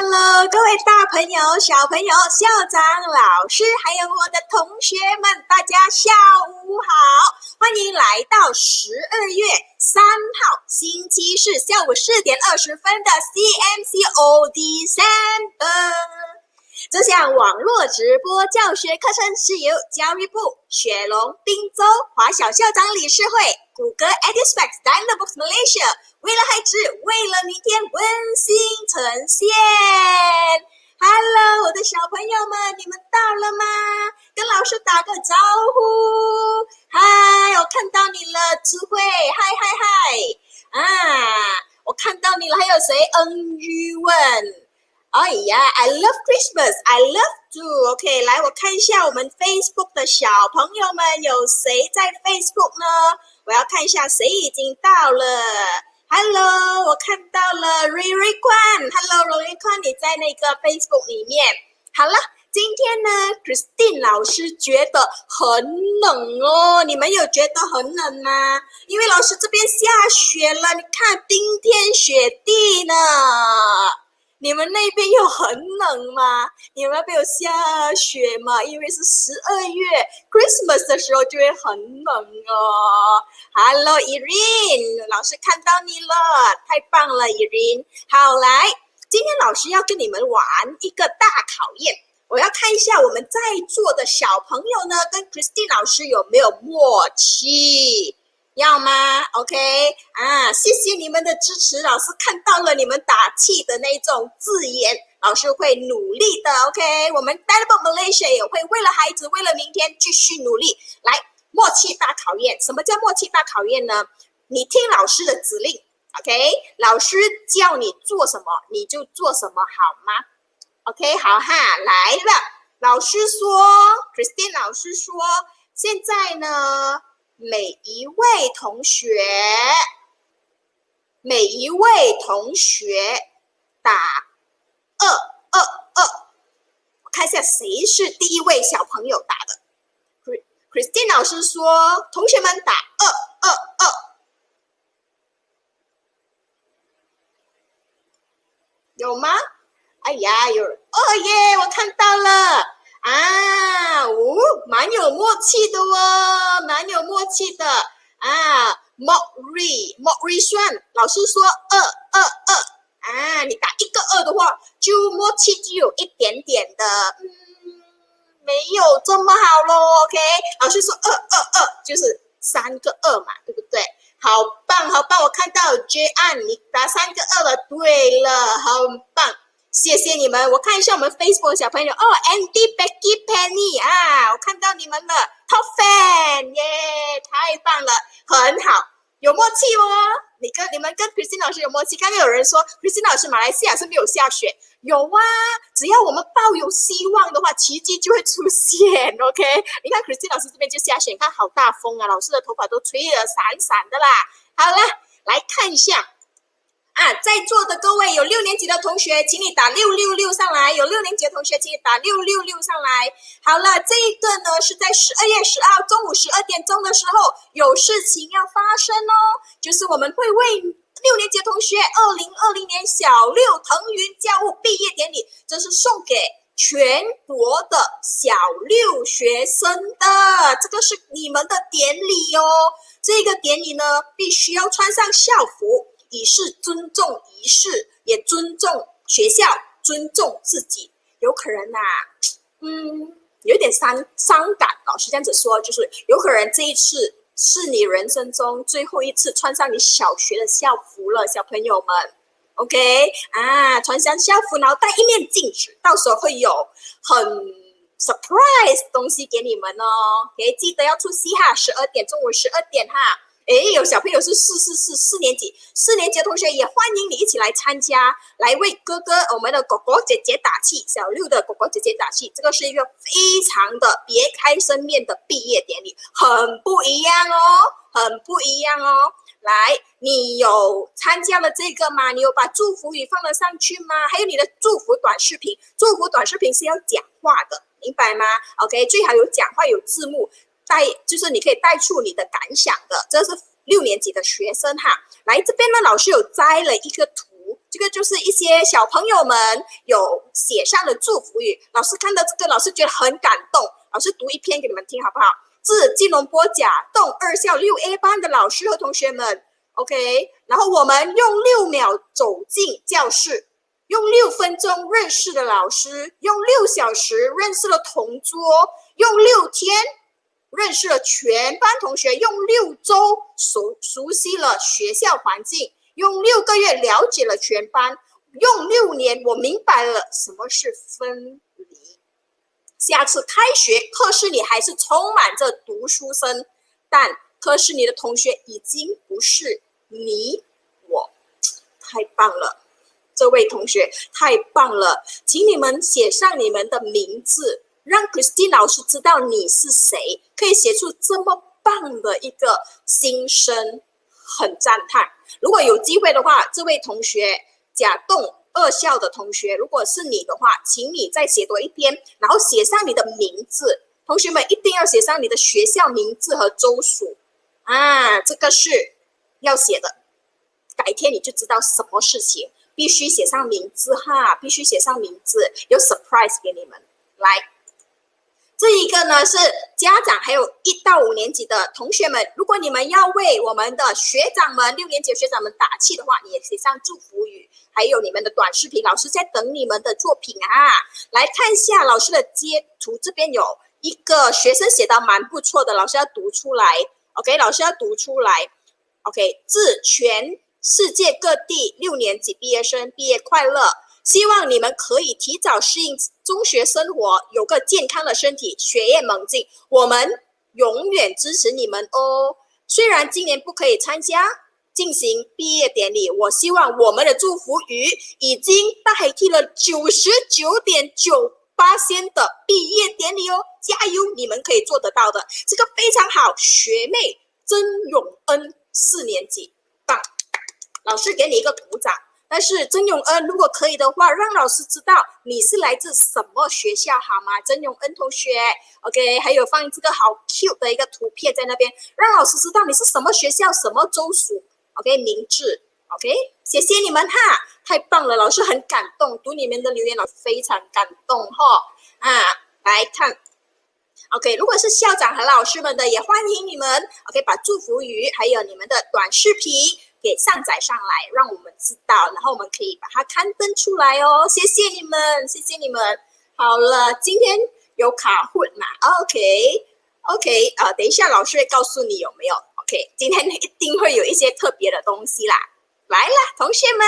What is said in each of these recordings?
Hello， 各位大朋友、小朋友、校长、老师，还有我的同学们，大家下午好！欢迎来到12月3号星期四下午4点20分的 CMCoD'cember。这项网络直播教学课程是由教育部雪隆滨州华小校长理事会、谷歌 Eduspec Dynabook Malaysia 为了孩子，为了明天温馨呈现。Hello， 我的小朋友们，你们到了吗？跟老师打个招呼。嗨，我看到你了，智慧，嗨嗨嗨。我看到你了，还有谁？恩玉问。哎呀 I love Christmas, I love to. OK， 来，我看一下我们 Facebook 的小朋友们，有谁在 Facebook 呢？我要看一下谁已经到了。Hello， 我看到了瑞瑞宽 ，Hello， 瑞瑞宽，你在那个 Facebook 里面。好了，今天呢 ，Christine 老师觉得很冷哦，你们有觉得很冷吗？因为老师这边下雪了，你看冰天雪地呢。你们那边有很冷吗？你们那边有下雪吗？因为是12月 Christmas 的时候就会很冷哦。Hello Irene， 老师看到你了，太棒了 Irene。好，来，今天老师要跟你们玩一个大考验。我要看一下我们在座的小朋友呢，跟 Christine 老师有没有默契。要吗 ？OK 谢谢你们的支持，老师看到了你们打气的那种字眼，老师会努力的 OK。我们 Dynabook Malaysia 也会为了孩子，为了明天继续努力。来，默契大考验，什么叫默契大考验呢？你听老师的指令 ，OK， 老师叫你做什么你就做什么，好吗 ？OK， 好哈，来了，老师说 ，Christine 老师说，现在呢。每一位同学打222，我看一下谁是第一位小朋友打的。Christine 老师说，同学们打222，有吗？哎呀，有耶，我看到了。蛮有默契的哦，蛮有默契的Mokri 算，老师说222你打一个2的话，就默契就有一点点的，没有这么好咯 OK， 老师说222就是3个2嘛，对不对？好棒好棒，我看到 J 安你打3个2了，对了，很棒。谢谢你们，我看一下我们 Facebook 的小朋友Andy、Becky、Penny 我看到你们了 ，Top Fan 耶，太棒了，很好，有默契哦。你们跟 Christine 老师有默契。刚刚有人说 Christine 老师马来西亚是没有下雪，有啊，只要我们抱有希望的话，奇迹就会出现 ，OK？ 你看 Christine 老师这边就下雪，你看好大风啊，老师的头发都吹得闪闪的啦。好了，来看一下。在座的各位有6年级的同学，请你打666上来。有6年级的同学，请你打666上来。好了，这一个呢是在12月12号中午12点钟的时候有事情要发生哦，就是我们会为6年级的同学2020年小6腾云教务毕业典礼，这是送给全国的小6学生的，这个是你们的典礼哦。这个典礼呢，必须要穿上校服。以示尊重仪式，也尊重学校，尊重自己。有可能有点伤感，老师这样子说，就是有可能这一次是你人生中最后一次穿上你小学的校服了，小朋友们。OK 穿上校服，然后戴一面镜子，到时候会有很 surprise 东西给你们哦。OK， 记得要出席哈，12点，中午12点哈。有小朋友是4年级的同学，也欢迎你一起来参加，来为我们的哥哥姐姐打气，小6的哥哥姐姐打气。这个是一个非常的别开生面的毕业典礼，很不一样哦。来，你有参加了这个吗？你有把祝福语放了上去吗？还有你的祝福短视频是要讲话的，明白吗 ？OK， 最好有讲话有字幕。就是你可以带出你的感想的，这是6年级的学生哈。来这边呢，老师有摘了一个图，这个就是一些小朋友们有写上的祝福语。老师看到这个，老师觉得很感动。老师读一篇给你们听好不好？致吉隆坡甲栋2校6A 班的老师和同学们 ，OK。然后我们用6秒走进教室，用6分钟认识了老师，用6小时认识了同桌，用6天认识了全班同学，用6周熟悉了学校环境，用6个月了解了全班，用6年我明白了什么是分离。下次开学，课室里还是充满着读书声，但课室里的同学已经不是你我。太棒了，这位同学太棒了，请你们写上你们的名字，让 Christine 老师知道你是谁，可以写出这么棒的一个心声，很赞叹。如果有机会的话，这位同学甲栋2校的同学，如果是你的话，请你再写多一篇，然后写上你的名字。同学们一定要写上你的学校名字和州属啊，这个是要写的。改天你就知道什么事情，必须写上名字哈，必须写上名字，有 surprise 给你们。来，这一个呢是家长还有1到5年级的同学们，如果你们要为我们的学长们6年级的学长们打气的话，你也写上祝福语，还有你们的短视频，老师在等你们的作品啊。来看一下老师的截图，这边有一个学生写的蛮不错的，老师要读出来 ，OK， 老师要读出来 ，OK， 致全世界各地6年级毕业生毕业快乐，希望你们可以提早适应中学生活，有个健康的身体，学业猛进，我们永远支持你们哦。虽然今年不可以参加进行毕业典礼，我希望我们的祝福语已经代替了99.9%的毕业典礼哦，加油，你们可以做得到的，这个非常好。学妹曾永恩4年级，棒，老师给你一个鼓掌。但是曾永恩，如果可以的话，让老师知道你是来自什么学校好吗？曾永恩同学 ，OK， 还有放这个好 cute 的一个图片在那边，让老师知道你是什么学校、什么州属 ，OK， 名字 ，OK， 谢谢你们哈，太棒了，老师很感动，读你们的留言，老师非常感动哈啊，来看。OK， 如果是校长和老师们的，也欢迎你们 OK 把祝福语还有你们的短视频给上载上来，让我们知道，然后我们可以把它刊登出来哦。谢谢你们，谢谢你们。好了，今天有卡混嘛 ？OK， 等一下老师会告诉你有没有 OK。今天一定会有一些特别的东西啦。来了，同学们，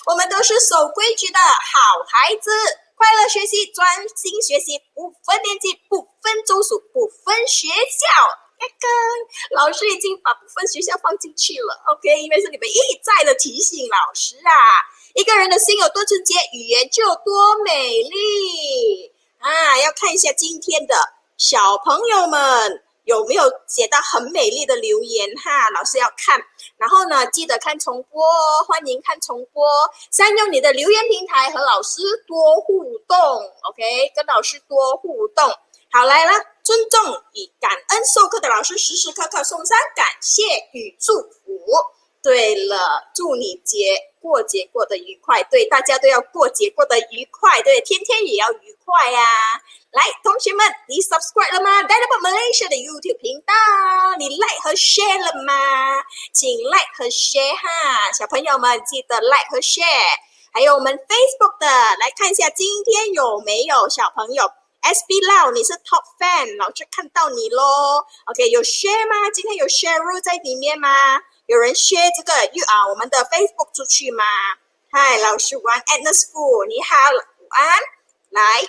我们都是守规矩的好孩子。快乐学习，专心学习，不分年纪，不分州属，不分学校。老师已经把不分学校放进去了 ，OK， 因为是你们一再的提醒老师啊。一个人的心有多纯洁，语言就有多美丽啊！要看一下今天的小朋友们有没有写到很美丽的留言哈，老师要看。然后呢，记得看重播哦，欢迎看重播，善用你的留言平台和老师多互动 ，OK， 跟老师多互动。好，来了，尊重与感恩授课的老师，时时刻刻送上感谢与祝福。对了，祝你过节过得愉快，对，大家都要过节过得愉快，对，天天也要愉快呀。来，同学们，你 subscribe 了吗 ？Dynabook Malaysia 的 YouTube 频道，你 like 和 share 了吗？请 like 和 share 哈，小朋友们记得 like 和 share。还有我们 Facebook 的，来看一下今天有没有小朋友 SB Lau， 你是 top fan， 老师看到你咯。OK， 有 share 吗？今天有 share rule 在里面吗？有人 share 这个我们的 Facebook 出去吗？嗨，老师午安 ，Agnes Fu， 你好，午安，来。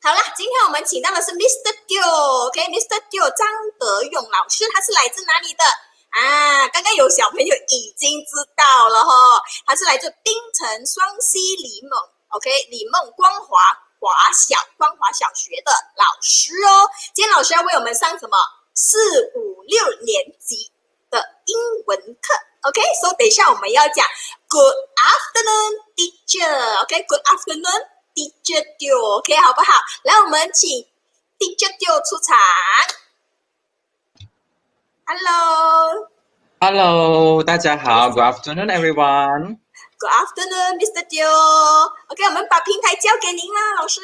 好了，今天我们请到的是 Mr. Teoh，OK，Mr. Teoh 张德勇老师，他是来自哪里的啊？刚刚有小朋友已经知道了哈，他是来自槟城双溪李梦 ，OK， 李梦光华小学的老师哦。今天老师要为我们上什么4、5、6年级的英文课 ，OK， 等一下我们要讲 Good afternoon, teacher，OK，Good afternoon。Teacher Teoh，OK， 好不好？来，我们请 Teacher Teoh 出场。Hello， 大家好 ，Good afternoon everyone。Good afternoon, Mr. Teoh. OK， 我们把平台交给您啦，老师。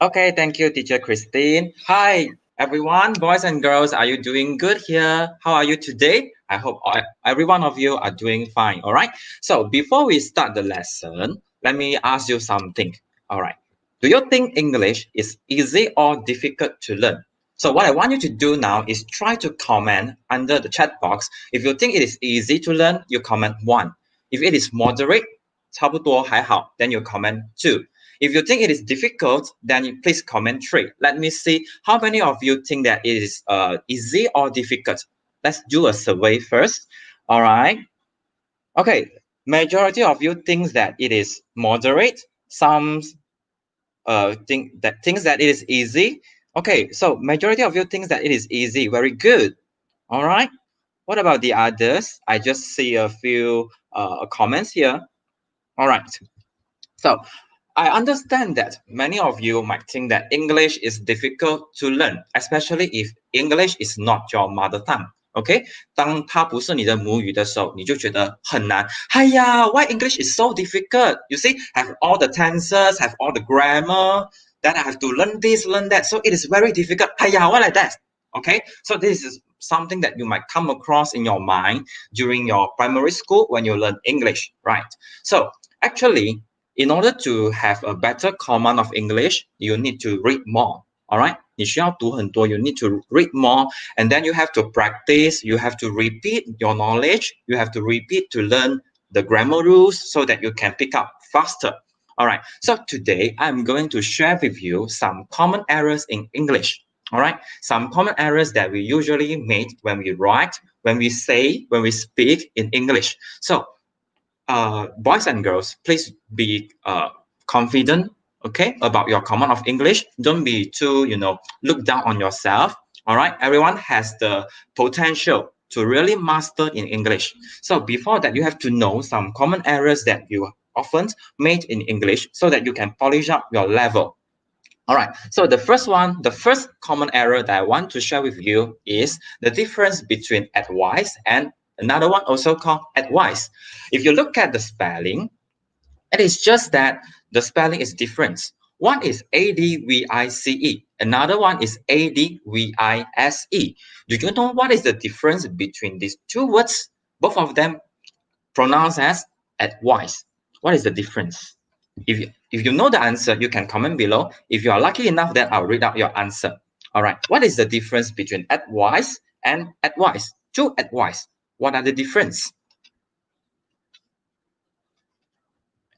Okay, thank you, Teacher Christine. Hi, everyone, boys and girls. Are you doing good here? How are you today? I hope every one of you are doing fine. All right. So before we start the lesson, let me ask you something. All right. Do you think English is easy or difficult to learn? So what I want you to do now is try to comment under the chat box. If you think it is easy to learn, you comment 1. If it is moderate, 差不多还好, then you comment 2. If you think it is difficult, then you please comment 3. Let me see how many of you think that it is easy or difficult. Let's do a survey first. All right. Okay. Majority of you think that it is moderate. Some think that it is easy. Okay. So majority of you think that it is easy. Very good. All right. What about the others? I just see a few comments here. All right. So I understand that many of you might think that English is difficult to learn, especially if English is not your mother tongue. Okay, 当它不是你的母语的时候，你就觉得很难。哎呀 why English is so difficult? You see, have all the tenses, have all the grammar, then I have to learn this, learn that. So it is very difficult. 哎呀 why like that? Okay, so this is something that you might come across in your mind during your primary school when you learn English, right? So actually, in order to have a better command of English, you need to read more. All right? 你需要读很多, you need to read more, and then you have to practice, you have to repeat your knowledge, you have to repeat to learn the grammar rules so that you can pick up faster. All right, so today I'm going to share with you some common errors in English. All right, some common errors that we usually make when we write, when we say, when we speak in English. So boys and girls, please be confident, okay, about your command of English. Don't be too, look down on yourself. All right, everyone has the potential to really master in English. So before that, you have to know some common errors that you often made in English so that you can polish up your level. All right, so the first common error that I want to share with you is the difference between advice and another one also called advice. If you look at the spelling, it is just that the spelling is different. One is A-D-V-I-C-E. Another one is A-D-V-I-S-E. Do you know what is the difference between these two words? Both of them pronounced as advice. What is the difference? If you know the answer, you can comment below. If you are lucky enough, then I'll read out your answer. All right. What is the difference between advice and advice? To advice. What are the difference?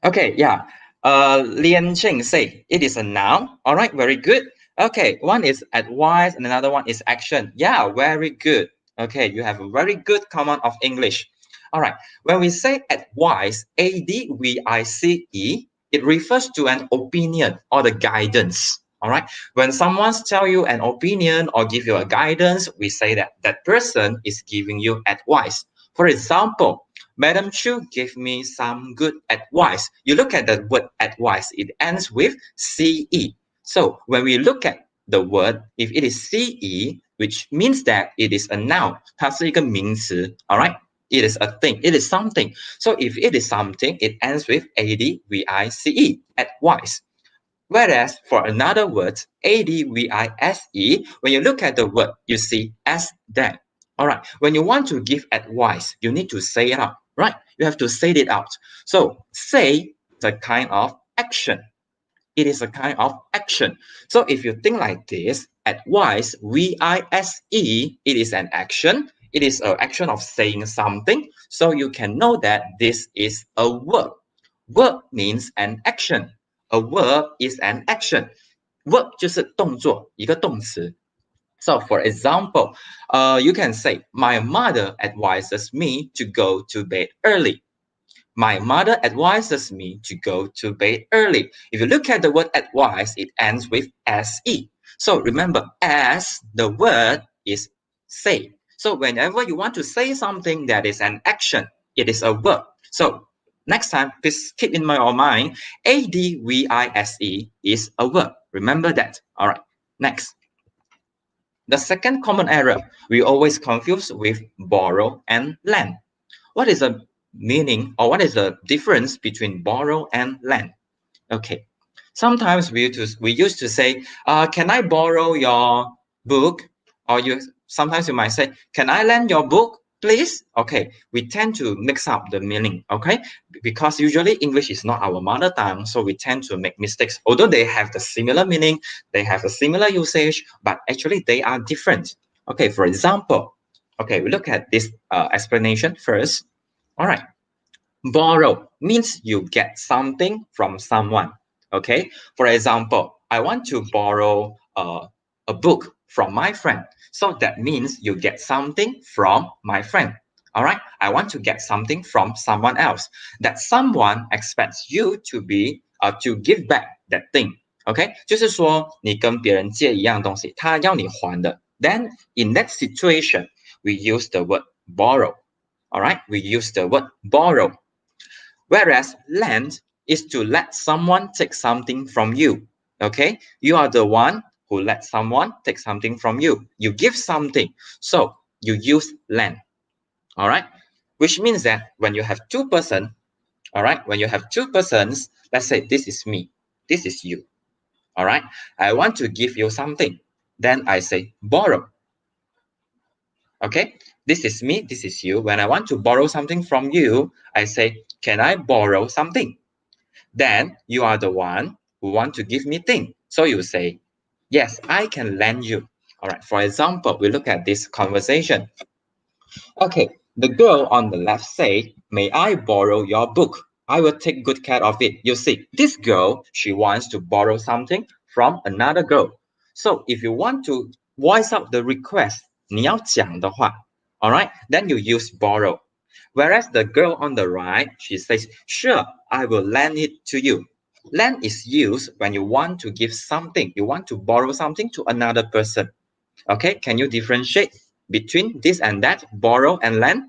Okay, yeah. Lian Cheng say it is a noun. All right, very good. Okay, one is advice and another one is action. Yeah, very good. Okay, you have a very good command of English. All right, when we say advice, A-D-V-I-C-E, it refers to an opinion or the guidance. All right, when someone tells you an opinion or give you a guidance, we say that that person is giving you advice. For example, Madam Chu gave me some good advice. You look at the word advice, it ends with CE. So when we look at the word, if it is CE, which means that it is a noun, 它是一个名词, all right? It is a thing, it is something. So if it is something, it ends with ADVICE, advice. Whereas for another word, ADVISE, when you look at the word, you see as that. All right, when you want to give advice, you need to say it out, right? You have to say it out. So say is a kind of action. It is a kind of action. So if you think like this, advice, V-I-S-E, it is an action. It is an action of saying something. So you can know that this is a verb. Verb means an action. A verb is an action. Verb 就是动作，一个动词。So for example, you can say, my mother advises me to go to bed early. My mother advises me to go to bed early. If you look at the word advice, it ends with SE. So remember, as the word is say. So whenever you want to say something that is an action, it is a verb. So next time, please keep in your mind, ADVISE is a verb. Remember that. All right, next. The second common error, we always confuse with borrow and lend. What is a meaning or what is the difference between borrow and lend? Okay, sometimes we used to say, can I borrow your book? Or sometimes you might say, can I lend your book, please? Okay, we tend to mix up the meaning, okay? Because usually English is not our mother tongue, so we tend to make mistakes. Although they have the similar meaning, they have a similar usage, but actually they are different. Okay, for example, okay, we look at this explanation first. All right. Borrow means you get something from someone. Okay. For example, I want to borrow a book from my friend. So that means you get something from my friend. All right. I want to get something from someone else. That someone expects you to give back that thing. OK， 就是说你跟别人借一样东西，他要你还的。Then in that situation, we use the word borrow. All right, we use the word borrow. Whereas lend is to let someone take something from you. Okay, you are the one who let someone take something from you. You give something, so you use lend. All right, which means that when you have two persons, all right, when you have two persons, let's say this is me, this is you. All right, I want to give you something. Then I say borrow. Okay, this is me, this is you. When I want to borrow something from you, I say, can I borrow something? Then you are the one who want to give me thing. So you say, yes, I can lend you. All right, for example, we look at this conversation. Okay, the girl on the left say, may I borrow your book? I will take good care of it. You see, this girl, she wants to borrow something from another girl. So if you want to voice out the request, 你要讲的话, all right, then you use borrow. Whereas the girl on the right, she says, sure, I will lend it to you. Lend is used when you want to give something, you want to borrow something to another person. Okay, can you differentiate between this and that, borrow and lend?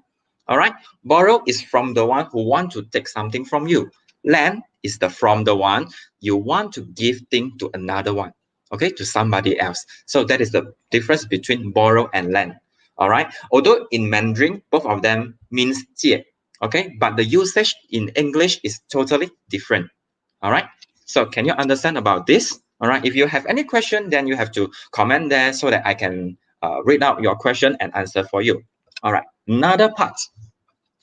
All right, borrow is from the one who want to take something from you. Lend is from the one you want to give thing to another one, okay, to somebody else. So that is the difference between borrow and lend. All right, although in Mandarin, both of them means 借, okay, but the usage in English is totally different. All right, so can you understand about this? All right, if you have any question, then you have to comment there so that I can read out your question and answer for you. All right, another part.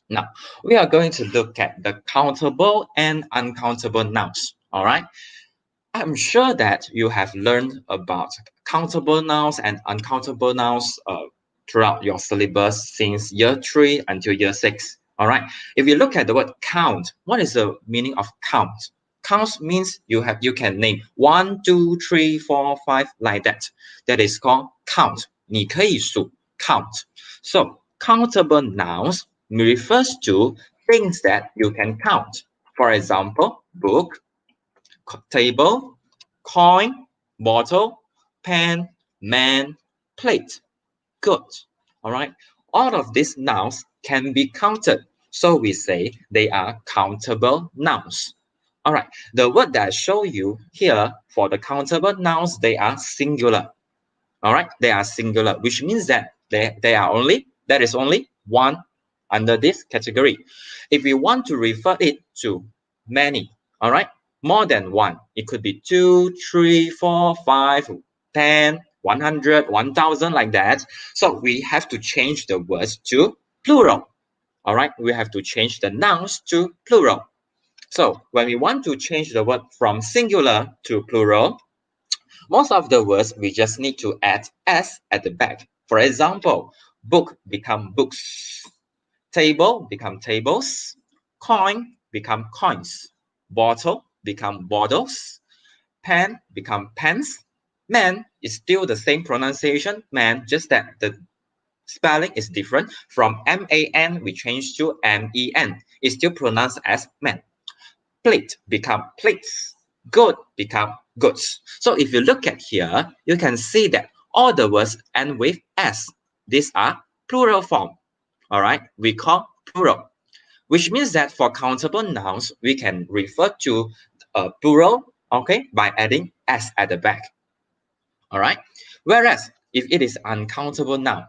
Now, we are going to look at the countable and uncountable nouns. All right, I'm sure that you have learned about countable nouns and uncountable nouns throughout your syllabus since year 3 until year 6. All right, if you look at the word count, what is the meaning of count? Count means you can name 1, 2, 3, 4, 5 like that. That is called count. 你可以数 count. So countable nouns refers to things that you can count. For example, book, table, coin, bottle, pen, man, plate, good. All right. All of these nouns can be counted. So we say they are countable nouns. All right, the word that I show you here for the countable nouns, they are singular. All right, they are singular, which means that there is only one under this category. If we want to refer it to many, all right, more than one, it could be 2, 3, 4, 5, 10, 100, 1000 like that. So we have to change the words to plural. All right, we have to change the nouns to plural. So when we want to change the word from singular to plural, most of the words we just need to add s at the back. For example, book become books, table become tables, coin become coins, bottle become bottles, pen become pens, man is still the same pronunciation, man, just that the spelling is different. From man we change to men. It's still pronounced as man. Plate become plates, good become goods. So if you look at here, you can see that all the words end with s. These are plural form. All right, we call plural, which means that for countable nouns, we can refer to a plural, okay, by adding s at the back. All right, whereas if it is uncountable noun,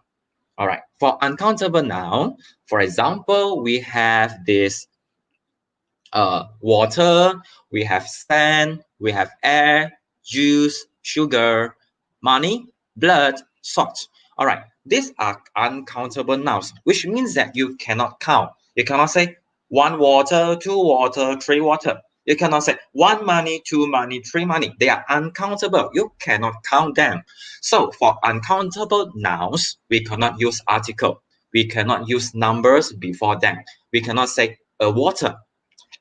All right. For uncountable noun, for example, we have this water, we have sand, we have air, juice, sugar, money, blood, salt. All right, these are uncountable nouns, which means that you cannot count. You cannot say one water, two water, three water. You cannot say one money, two money, three money. They are uncountable. You cannot count them. So for uncountable nouns, we cannot use article. We cannot use numbers before them. We cannot say a water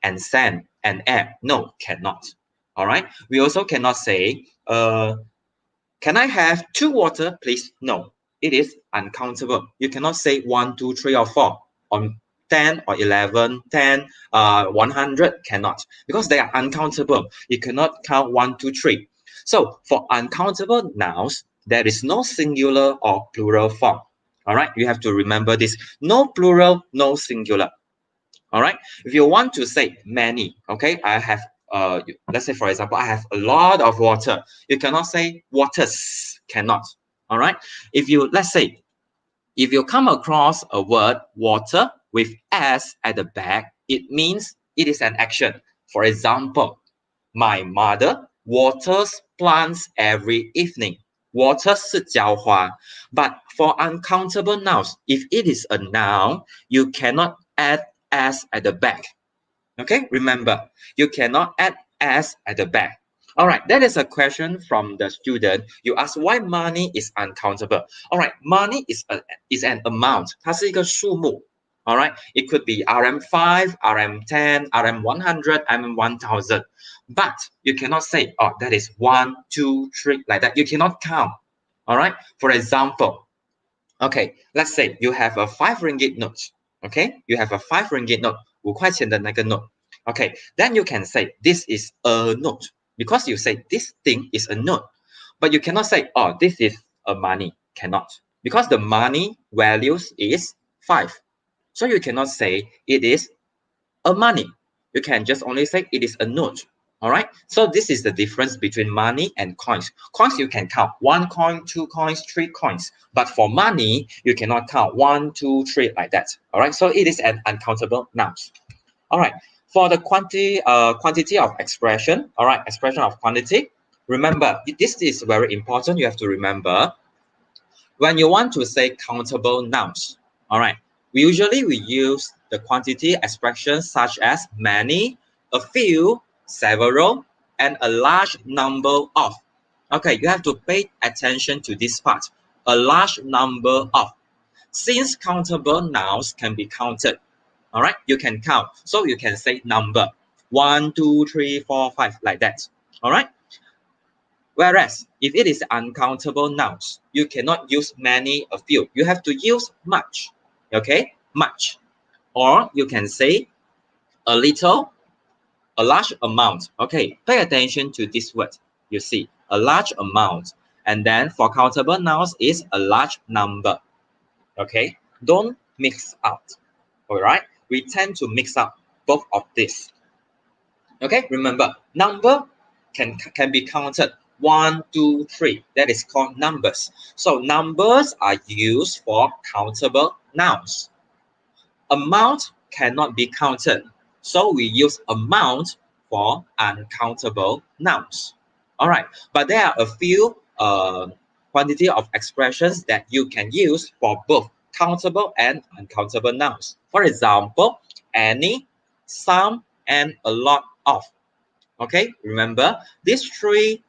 and sand and air. No, cannot. All right. We also cannot say, can I have two water, please? No, it is uncountable. You cannot say 1, 2, 3, or 4 on 10 or 11, 10, 100, cannot, because they are uncountable. You cannot count 1, 2, 3. So for uncountable nouns, there is no singular or plural form. All right, you have to remember this. No plural, no singular. All right, if you want to say many, okay, I have let's say, for example, I have a lot of water. You cannot say waters, cannot. All right, if you, let's say, if you come across a word water with s at the back, it means it is an action. For example, my mother waters plants every evening. Water 是浇花. But for uncountable nouns, if it is a noun, you cannot add s at the back. Okay, remember, you cannot add s at the back. All right, that is a question from the student. You ask why money is uncountable. All right, money is an amount. 它是一个数目. All right, it could be RM5, RM10, RM100, RM1000. But you cannot say, oh, that is 1, 2, 3, like that. You cannot count. All right, for example, okay, let's say you have a 5 ringgit note. Okay, you have a 5 ringgit note. 5块钱的那个 note. Okay, then you can say this is a note because you say this thing is a note. But you cannot say, oh, this is a money. Cannot. Because the money values is 5. So you cannot say it is a money. You can just only say it is a note. All right. So this is the difference between money and coins. Coins you can count 1 coin, 2 coins, 3 coins. But for money, you cannot count 1, 2, 3 like that. All right. So it is an uncountable noun. All right. For the quantity of expression, all right, expression of quantity. Remember, this is very important. You have to remember when you want to say countable nouns. All right. We use the quantity expressions such as many, a few, several, and a large number of. Okay, you have to pay attention to this part. A large number of. Since countable nouns can be counted, all right, you can count. So you can say number 1, 2, 3, 4, 5, like that. All right. Whereas if it is uncountable nouns, you cannot use many, a few. You have to use much. Okay, much. Or you can say a little, a large amount. Okay, pay attention to this word. You see, a large amount. And then for countable nouns is a large number. Okay, don't mix up. All right, we tend to mix up both of this. Okay, remember, number can be counted 1, 2, 3. That is called numbers. So numbers are used for countable nouns. Amount cannot be counted. So we use amount for uncountable nouns. All right, but there are a few quantity of expressions that you can use for both countable and uncountable nouns. For example, any, some, and a lot of. Okay, remember, these 3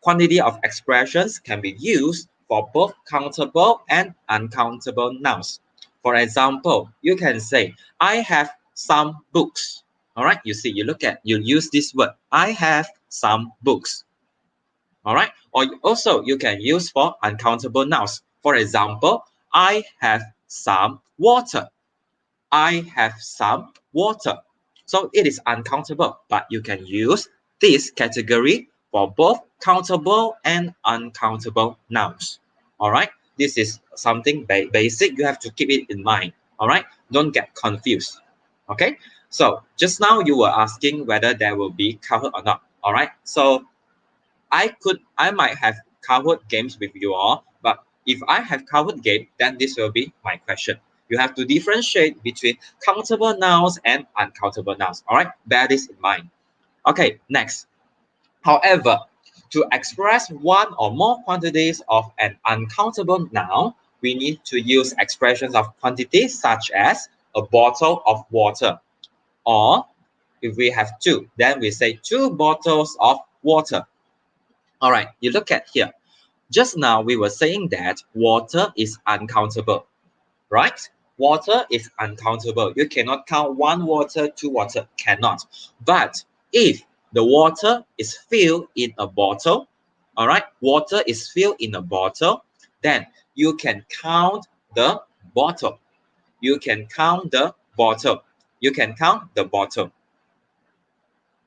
quantity of expressions can be used for both countable and uncountable nouns. For example, you can say, I have some books. All right, you see, you use this word, I have some books. All right, or also you can use for uncountable nouns. For example, I have some water. I have some water. So it is uncountable, but you can use this category for both countable and uncountable nouns. All right, this is something basic. You have to keep it in mind. All right, don't get confused. Okay, so just now you were asking whether there will be Kahoot or not. All right, so I might have Kahoot games with you all, but if I have covered game, then this will be my question. You have to differentiate between countable nouns and uncountable nouns. All right, bear this in mind. Okay, next. However, to express one or more quantities of an uncountable noun, we need to use expressions of quantity such as a bottle of water. Or if we have two, then we say 2 bottles of water. All right, you look at here. Just now we were saying that water is uncountable, right? Water is uncountable. You cannot count 1 water, 2 water, cannot. But if the water is filled in a bottle, all right, water is filled in a bottle, then you can count the bottle. You can count the bottle. You can count the bottle.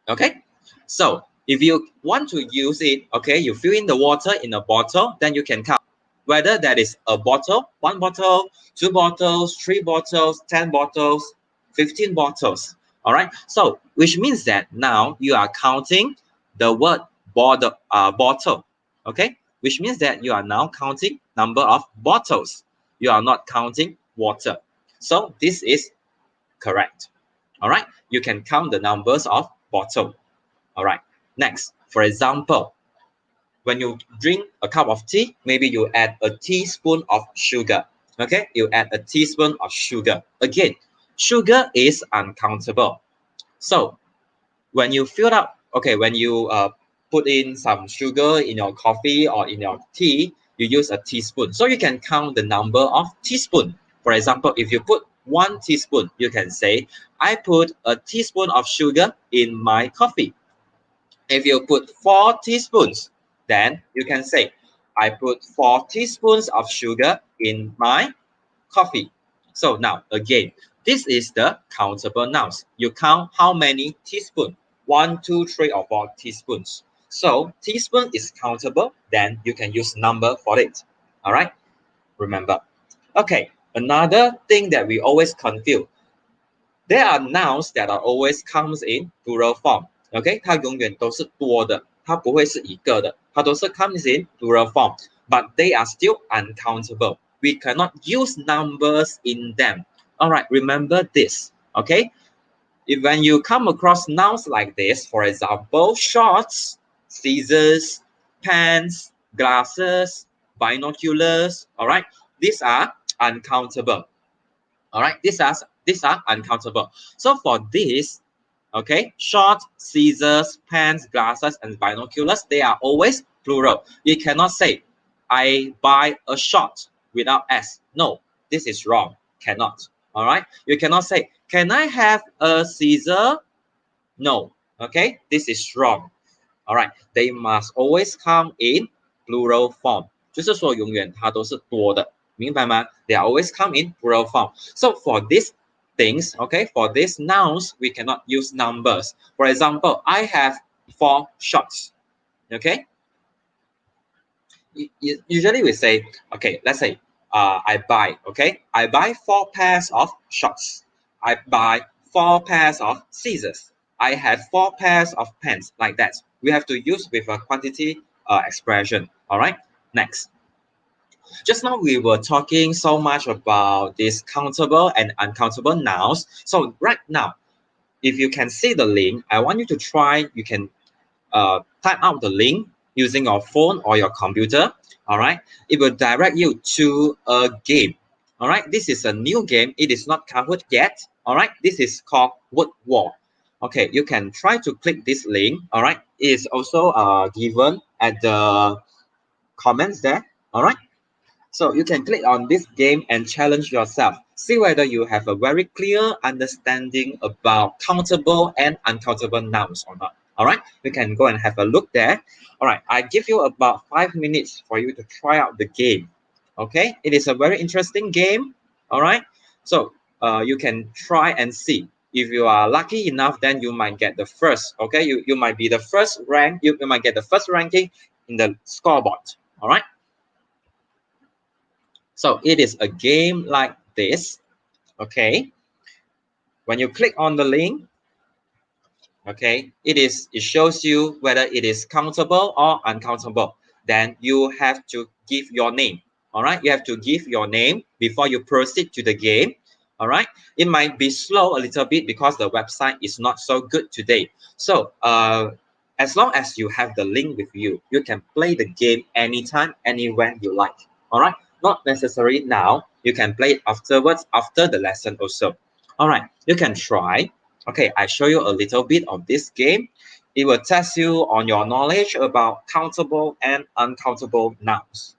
Okay, so if you want to use it, okay, you fill in the water in a bottle, then you can count whether that is a bottle, 1 bottle, 2 bottles, 3 bottles, 10 bottles, 15 bottles. All right, so which means that now you are counting the word bottle. Okay, which means that you are now counting number of bottles. You are not counting water. So this is correct. All right, you can count the numbers of bottle. All right, next, for example, when you drink a cup of tea, maybe you add a teaspoon of sugar. Okay, you add a teaspoon of sugar. Again, sugar is uncountable. So when you fill up, okay, when you put in some sugar in your coffee or in your tea, you use a teaspoon. So you can count the number of teaspoon. For example, if you put 1 teaspoon, you can say, I put a teaspoon of sugar in my coffee. If you put 4 teaspoons, then you can say, I put 4 teaspoons of sugar in my coffee. So now, again, this is the countable nouns. You count how many teaspoons. 1, 2, 3, or 4 teaspoons. So teaspoon is countable, then you can use number for it. All right, remember. Okay, another thing that we always confuse. There are nouns that are always comes in plural form. OK， 它永远都是多的，它不会是一个的，它都是 comes in plural form. But they are still uncountable. We cannot use numbers in them. All right, remember this. OK, if when you come across nouns like this, for example, shorts, scissors, pants, glasses, binoculars. All right, these are uncountable. All right, these are uncountable. So for this, okay, short, scissors, pens, glasses, and binoculars, they are always plural. You cannot say, I buy a short without S. No, this is wrong. Cannot. All right, you cannot say, can I have a scissor? No. Okay, this is wrong. All right, they must always come in plural form. 就是说永远它都是多的。明白吗? They always come in plural form. So for these things, okay, for these nouns, we cannot use numbers. For example, I have 4 shorts. Okay. Usually we say, okay, let's say I buy. Okay, I buy 4 pairs of shorts. I buy 4 pairs of scissors. I have 4 pairs of pens. Like that. We have to use with a quantity expression. All right. Next. Just now we were talking so much about these countable and uncountable nouns. So right now, if you can see the link, I want you to try, you can type out the link using your phone or your computer. All right, it will direct you to a game. All right, this is a new game. It is not covered yet. All right, this is called Word War. Okay, you can try to click this link. All right, it is also given at the comments there. All right. So you can click on this game and challenge yourself. See whether you have a very clear understanding about countable and uncountable nouns or not. All right, you can go and have a look there. All right, I give you about 5 minutes for you to try out the game. Okay, it is a very interesting game. All right, so you can try and see. If you are lucky enough, then you might get the first. Okay, you might be the first rank. You might get the first ranking in the scoreboard. All right. So it is a game like this, okay? When you click on the link, okay, it shows you whether it is countable or uncountable. Then you have to give your name, All right, you have to give your name before you proceed to the game. All right, it might be slow a little bit because the website is not so good today. So as long as you have the link with you, you can play the game anytime, anywhere you like. All right, not necessary now. You can play it afterwards, after the lesson also. All right, you can try. Okay, I show you a little bit of this game. It will test you on your knowledge about countable and uncountable nouns.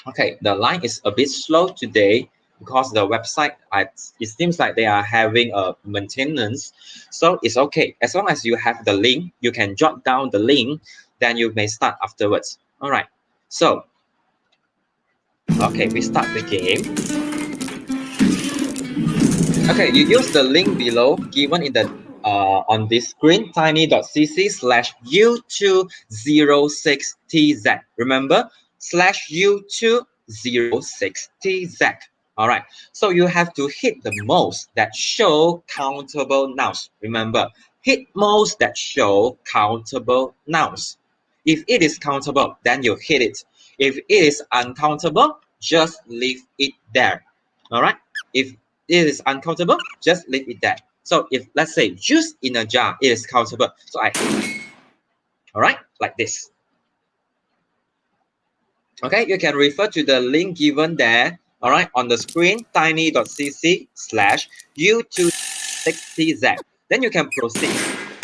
Okay, the line is a bit slow today because the website, it seems like they are having a maintenance. So it's okay. As long as you have the link, you can jot down the link, then you may start afterwards. All right. So, okay, we start the game. Okay, you use the link below given in the on this screen, tiny.cc/u206tz. Remember, /u206tz. All right, so you have to hit the most that show countable nouns. Remember, hit most that show countable nouns. If it is countable, then you hit it. If it is uncountable, just leave it there. All right. If it is uncountable, just leave it there. So if let's say juice in a jar, it is countable. So I, all right, like this. Okay, you can refer to the link given there. All right, on the screen, tiny.cc/u206tz. Then you can proceed.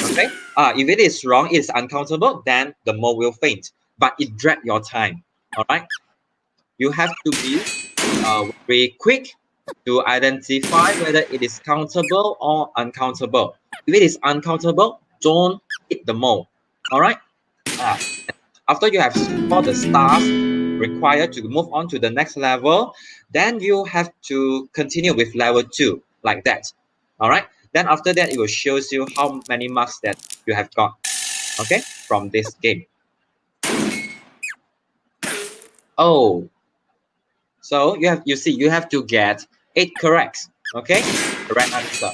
Okay. If it is wrong, it is uncountable, then the mode will faint. But it drag your time. All right. You have to be very quick to identify whether it is countable or uncountable. If it is uncountable, don't hit the mode. All right. After you have scored the stars required to move on to the next level, then you have to continue with level 2 like that. All right. Then after that, it will show you how many marks that you have got. Okay, from this game. Oh, so you have to get 8 correct. Okay, correct answer.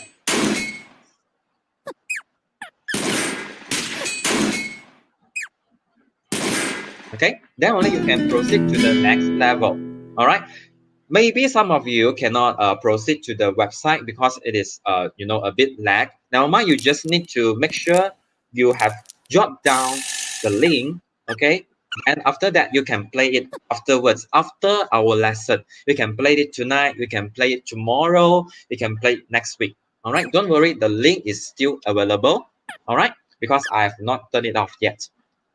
Okay, then only you can proceed to the next level. All right, maybe some of you cannot proceed to the website because it is a bit lag. Now mind you just need to make sure you have jot down the link. Okay, and after that you can play it afterwards, after our lesson. You can play it tonight, you can play it tomorrow, you can play it next week. All right, don't worry, the link is still available. All right, because I have not turned it off yet.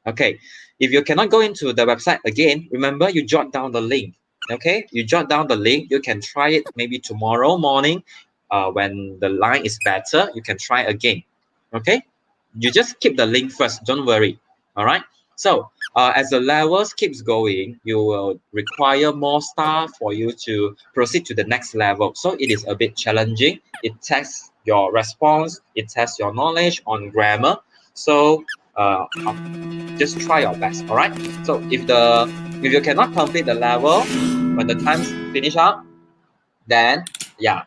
Okay, if you cannot go into the website again, remember you jot down the link. Okay, you jot down the link. You can try it maybe tomorrow morning when the line is better. You can try again. Okay, you just keep the link first. Don't worry. All right. So as the levels keeps going, you will require more staff for you to proceed to the next level. So it is a bit challenging. It tests your response. It tests your knowledge on grammar. So just try your best. All right. So if you cannot complete the level when the time's finish up, then yeah,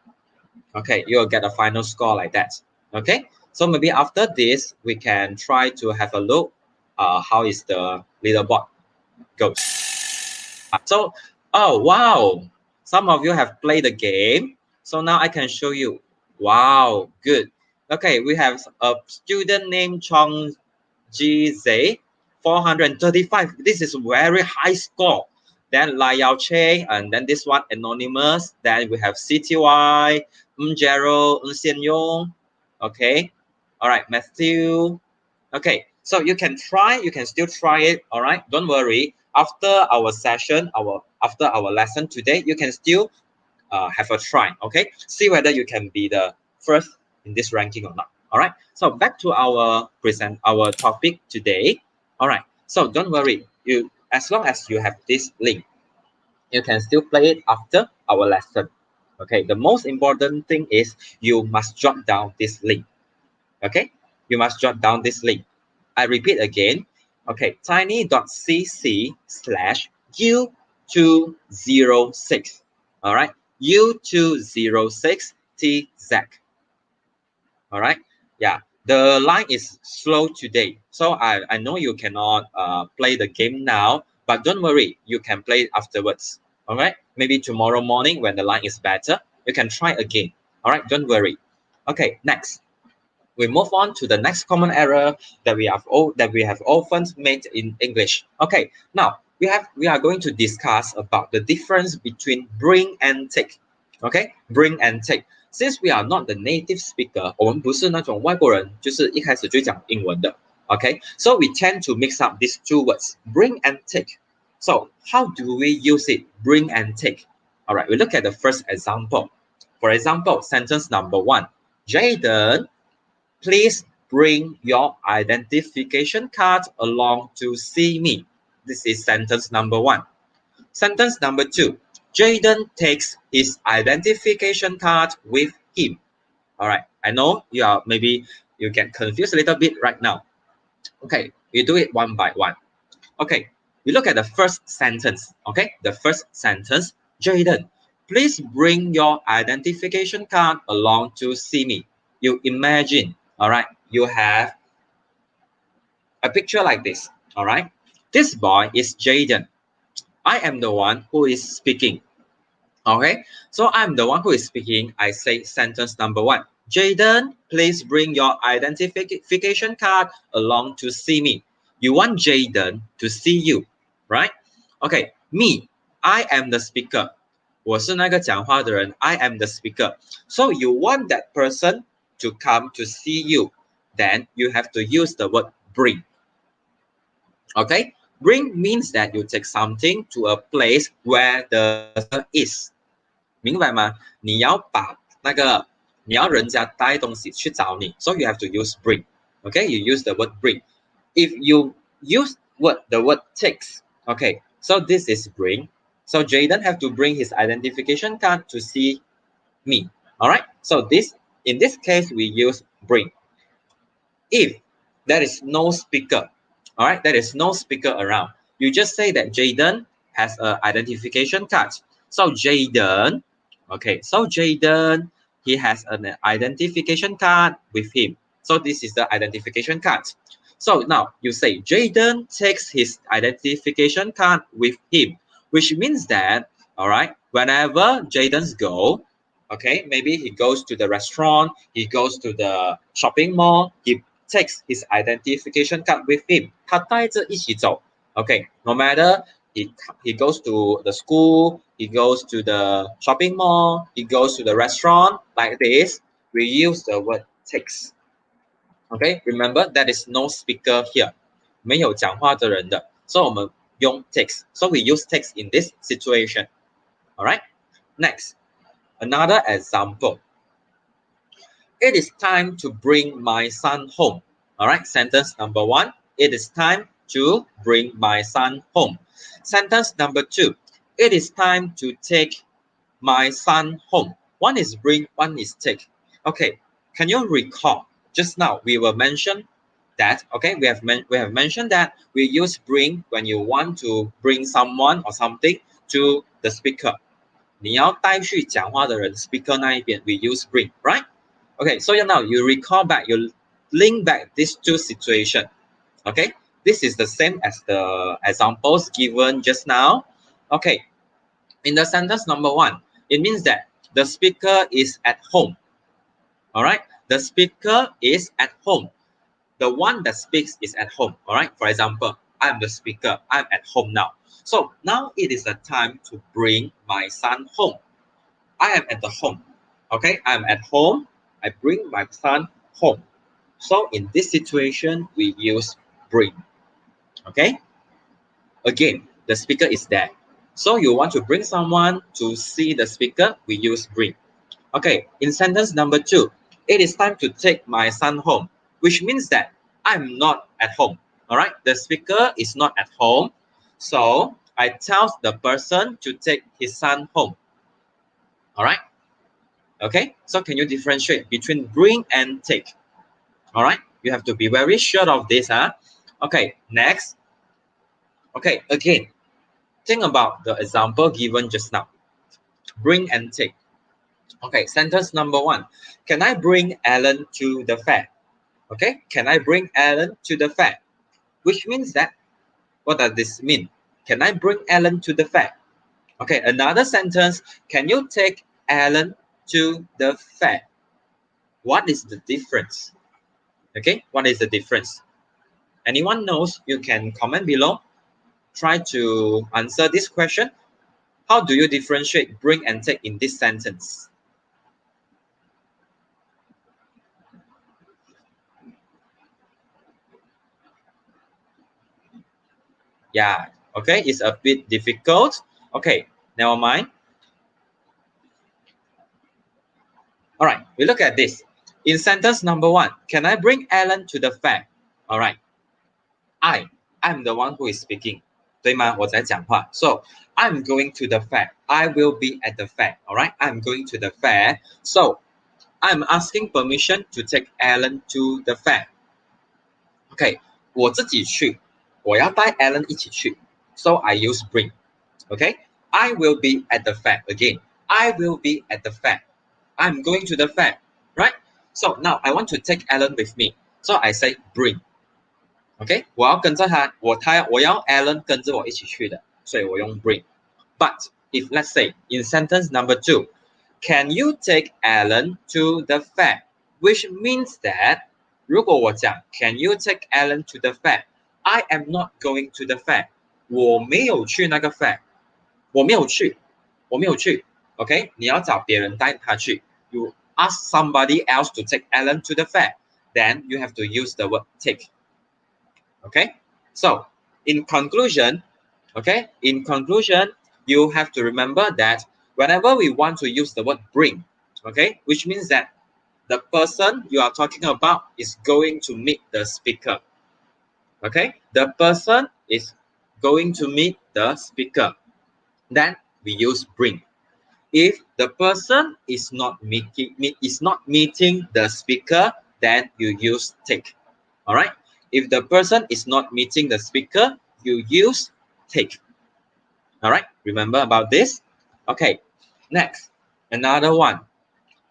okay, you'll get a final score like that. Okay. So maybe after this, we can try to have a look how is the leaderboard goes. So, oh wow, some of you have played the game. So now I can show you. Wow, good. Okay, we have a student named Chong Ji Zhe, 435. This is very high score. Then Lai Yao Che, and then this one anonymous. Then we have CTY, Gerald, Xian Yong. Okay, all right, Matthew. Okay, so you can try. You can still try it. All right, don't worry. After our session, after our lesson today, you can still have a try. Okay, see whether you can be the first in this ranking or not. All right. So back to our topic today. All right. So don't worry. You as long as you have this link, you can still play it after our lesson. Okay. The most important thing is you must jot down this link. Okay. You must jot down this link. I repeat again. Okay. tiny.cc/u206. All right. U206tz. All right. Yeah. The line is slow today. So I know you cannot play the game now, But don't worry, you can play it afterwards. All right, maybe tomorrow morning when the line is better, you can try again. All right, don't worry. Okay, next. We move on to the next common error that we have often made in English. Okay, now we are going to discuss about the difference between bring and take. Okay, bring and take. Since we are not the native speaker, 我们不是那种外国人，就是一开始就讲英文的。Okay, so we tend to mix up these two words, bring and take. So how do we use it, bring and take? All right, we look at the first example. For example, sentence number 1. Jaden, please bring your identification card along to see me. This is sentence number 1. Sentence number 2. Jaden takes his identification card with him. All right, I know maybe you get confused a little bit right now. Okay, we do it one by one. Okay, we look at the first sentence. Okay, the first sentence. Jaden, please bring your identification card along to see me. You imagine, all right, you have a picture like this. All right, this boy is Jaden. I am the one who is speaking. Okay, so I'm the one who is speaking. I say sentence number 1. Jaden, please bring your identification card along to see me. You want Jaden to see you, right? Okay, me, I am the speaker. 我是那个讲话的人. I am the speaker. So you want that person to come to see you. Then you have to use the word bring. Okay, bring means that you take something to a place where the person is. 明白吗？你要人家带东西去找你 so you have to use bring. Okay, you use the word bring. If you use the word takes, okay, so this is bring. So Jaden have to bring his identification card to see me. All right, so in this case we use bring. If there is no speaker, all right, there is no speaker around, you just say that Jaden has an identification card. So Jaden, okay, so Jaden, he has an identification card with him. So this is the identification card. So now you say Jaden takes his identification card with him, which means that, all right, whenever Jaden's go, okay, maybe he goes to the restaurant, he goes to the shopping mall, he takes his identification card with him. 他带着一起走. Okay, no matter he goes to the school, he goes to the shopping mall, he goes to the restaurant, like this, we use the word takes. Okay, remember that is no speaker here. 没有讲话的人的. So 我们用 takes. So we use takes in this situation. All right, next, another example. It is time to bring my son home. All right, sentence number 1. It is time to bring my son home. Sentence number 2. It is time to take my son home. One is bring, one is take. Okay, can you recall just now we will mention that, okay, we have mentioned that we use bring when you want to bring someone or something to the speaker. 你要带去讲话的人 speaker 那一边 we use bring, right? Okay, so now you recall back, you link back these two situations. Okay, this is the same as the examples given just now. Okay, in the sentence number 1, it means that the speaker is at home. All right, the speaker is at home. The one that speaks is at home. All right, for example, I'm the speaker. I'm at home now. So now it is a time to bring my son home. I am at the home. Okay, I'm at home. I bring my son home. So in this situation, we use bring. Okay, again, the speaker is there. So you want to bring someone to see the speaker, we use bring. Okay, in sentence number 2, it is time to take my son home, which means that I'm not at home. All right, the speaker is not at home. So I tell the person to take his son home. All right. Okay, so can you differentiate between bring and take? All right, you have to be very sure of this, huh? Okay, next. Okay, again, think about the example given just now. Bring and take. Okay, sentence number 1. Can I bring Alan to the fair? Okay, can I bring Alan to the fair? Which means that, what does this mean? Can I bring Alan to the fair? Okay, another sentence. Can you take Alan to the fair? What is the difference? Okay, what is the difference? Anyone knows? You can comment below. Try to answer this question. How do you differentiate bring and take in this sentence? Yeah, okay, it's a bit difficult. Okay, never mind. All right, we look at this. In sentence number 1, can I bring Alan to the fair? All right, I'm the one who is speaking. 对吗？我在讲话. So, I'm going to the fair. I will be at the fair. All right, I'm going to the fair. So, I'm asking permission to take Alan to the fair. Okay, 我自己去，我要带 Alan 一起去。So, I use bring. Okay, I will be at the fair. Again, I will be at the fair. I'm going to the fair, right? So now I want to take Alan with me. So I say bring. Okay, 我要跟着他，我要 Alan 跟着我一起去的，所以我用 bring. But if let's say in sentence number 2, can you take Alan to the fair? Which means that 如果我讲 can you take Alan to the fair? I am not going to the fair. 我没有去那个 fair. 我没有去。OK， 你要找别人带他去。You ask somebody else to take Alan to the fair. Then you have to use the word take. Okay, so in conclusion, you have to remember that whenever we want to use the word bring, okay, which means that the person you are talking about is going to meet the speaker. Okay, the person is going to meet the speaker. Then we use bring. If the person is not meeting the speaker, then you use take. All right. If the person is not meeting the speaker, you use take. All right. Remember about this. Okay. Next, another one.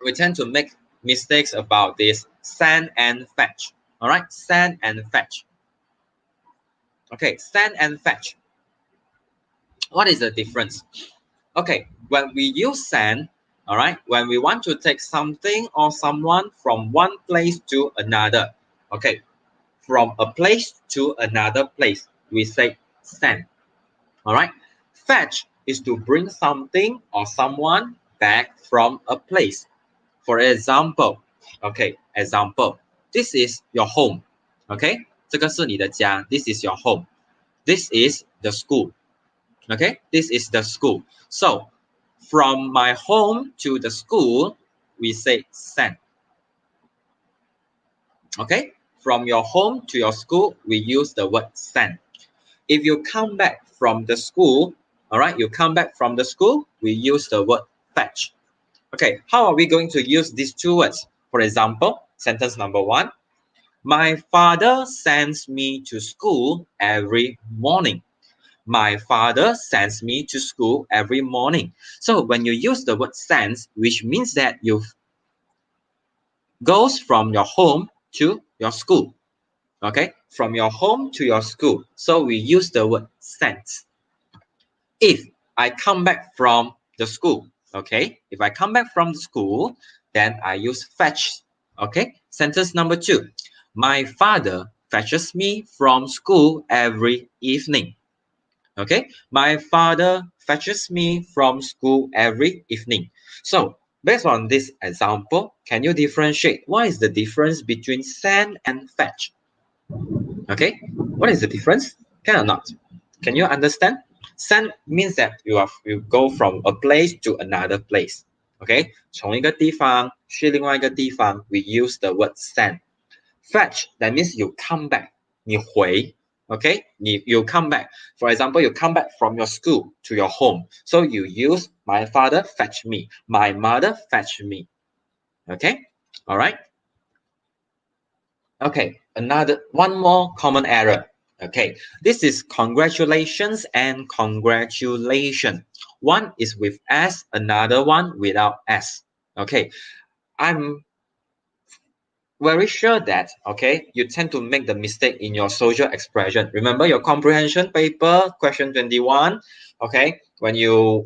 We tend to make mistakes about this send and fetch. All right. Send and fetch. Okay. Send and fetch. What is the difference? Okay, when we use send, all right, when we want to take something or someone from one place to another, okay, from a place to another place, we say send, all right. Fetch is to bring something or someone back from a place. For example, okay, this is your home, okay, 这个是你的家, this is your home. This is the school. Okay, this is the school. So, from my home to the school, we say send. Okay, from your home to your school, we use the word send. If you come back from the school, all right, you come back from the school, we use the word fetch. Okay, how are we going to use these two words? For example, sentence number 1, my father sends me to school every morning. My father sends me to school every morning. So when you use the word sends, which means that you goes from your home to your school. Okay, from your home to your school. So we use the word sends. If I come back from the school, okay, if I come back from the school, then I use fetch. Okay, sentence number 2. My father fetches me from school every evening. Okay, my father fetches me from school every evening. So, based on this example, can you differentiate what is the difference between send and fetch? Okay, what is the difference? Can or not? Can you understand? Send means that you go from a place to another place. Okay, 从一个地方去另外一个地方 we use the word send. Fetch, that means you come back. 你回 Okay, you come back. For example, you come back from your school to your home. So you use my father fetch me. My mother fetch me. Okay, all right. Okay, one more common error. Okay, this is congratulations and congratulation. One is with S, another one without S. Okay, I'm very sure that, okay, you tend to make the mistake in your social expression. Remember your comprehension paper, question 21, okay, when your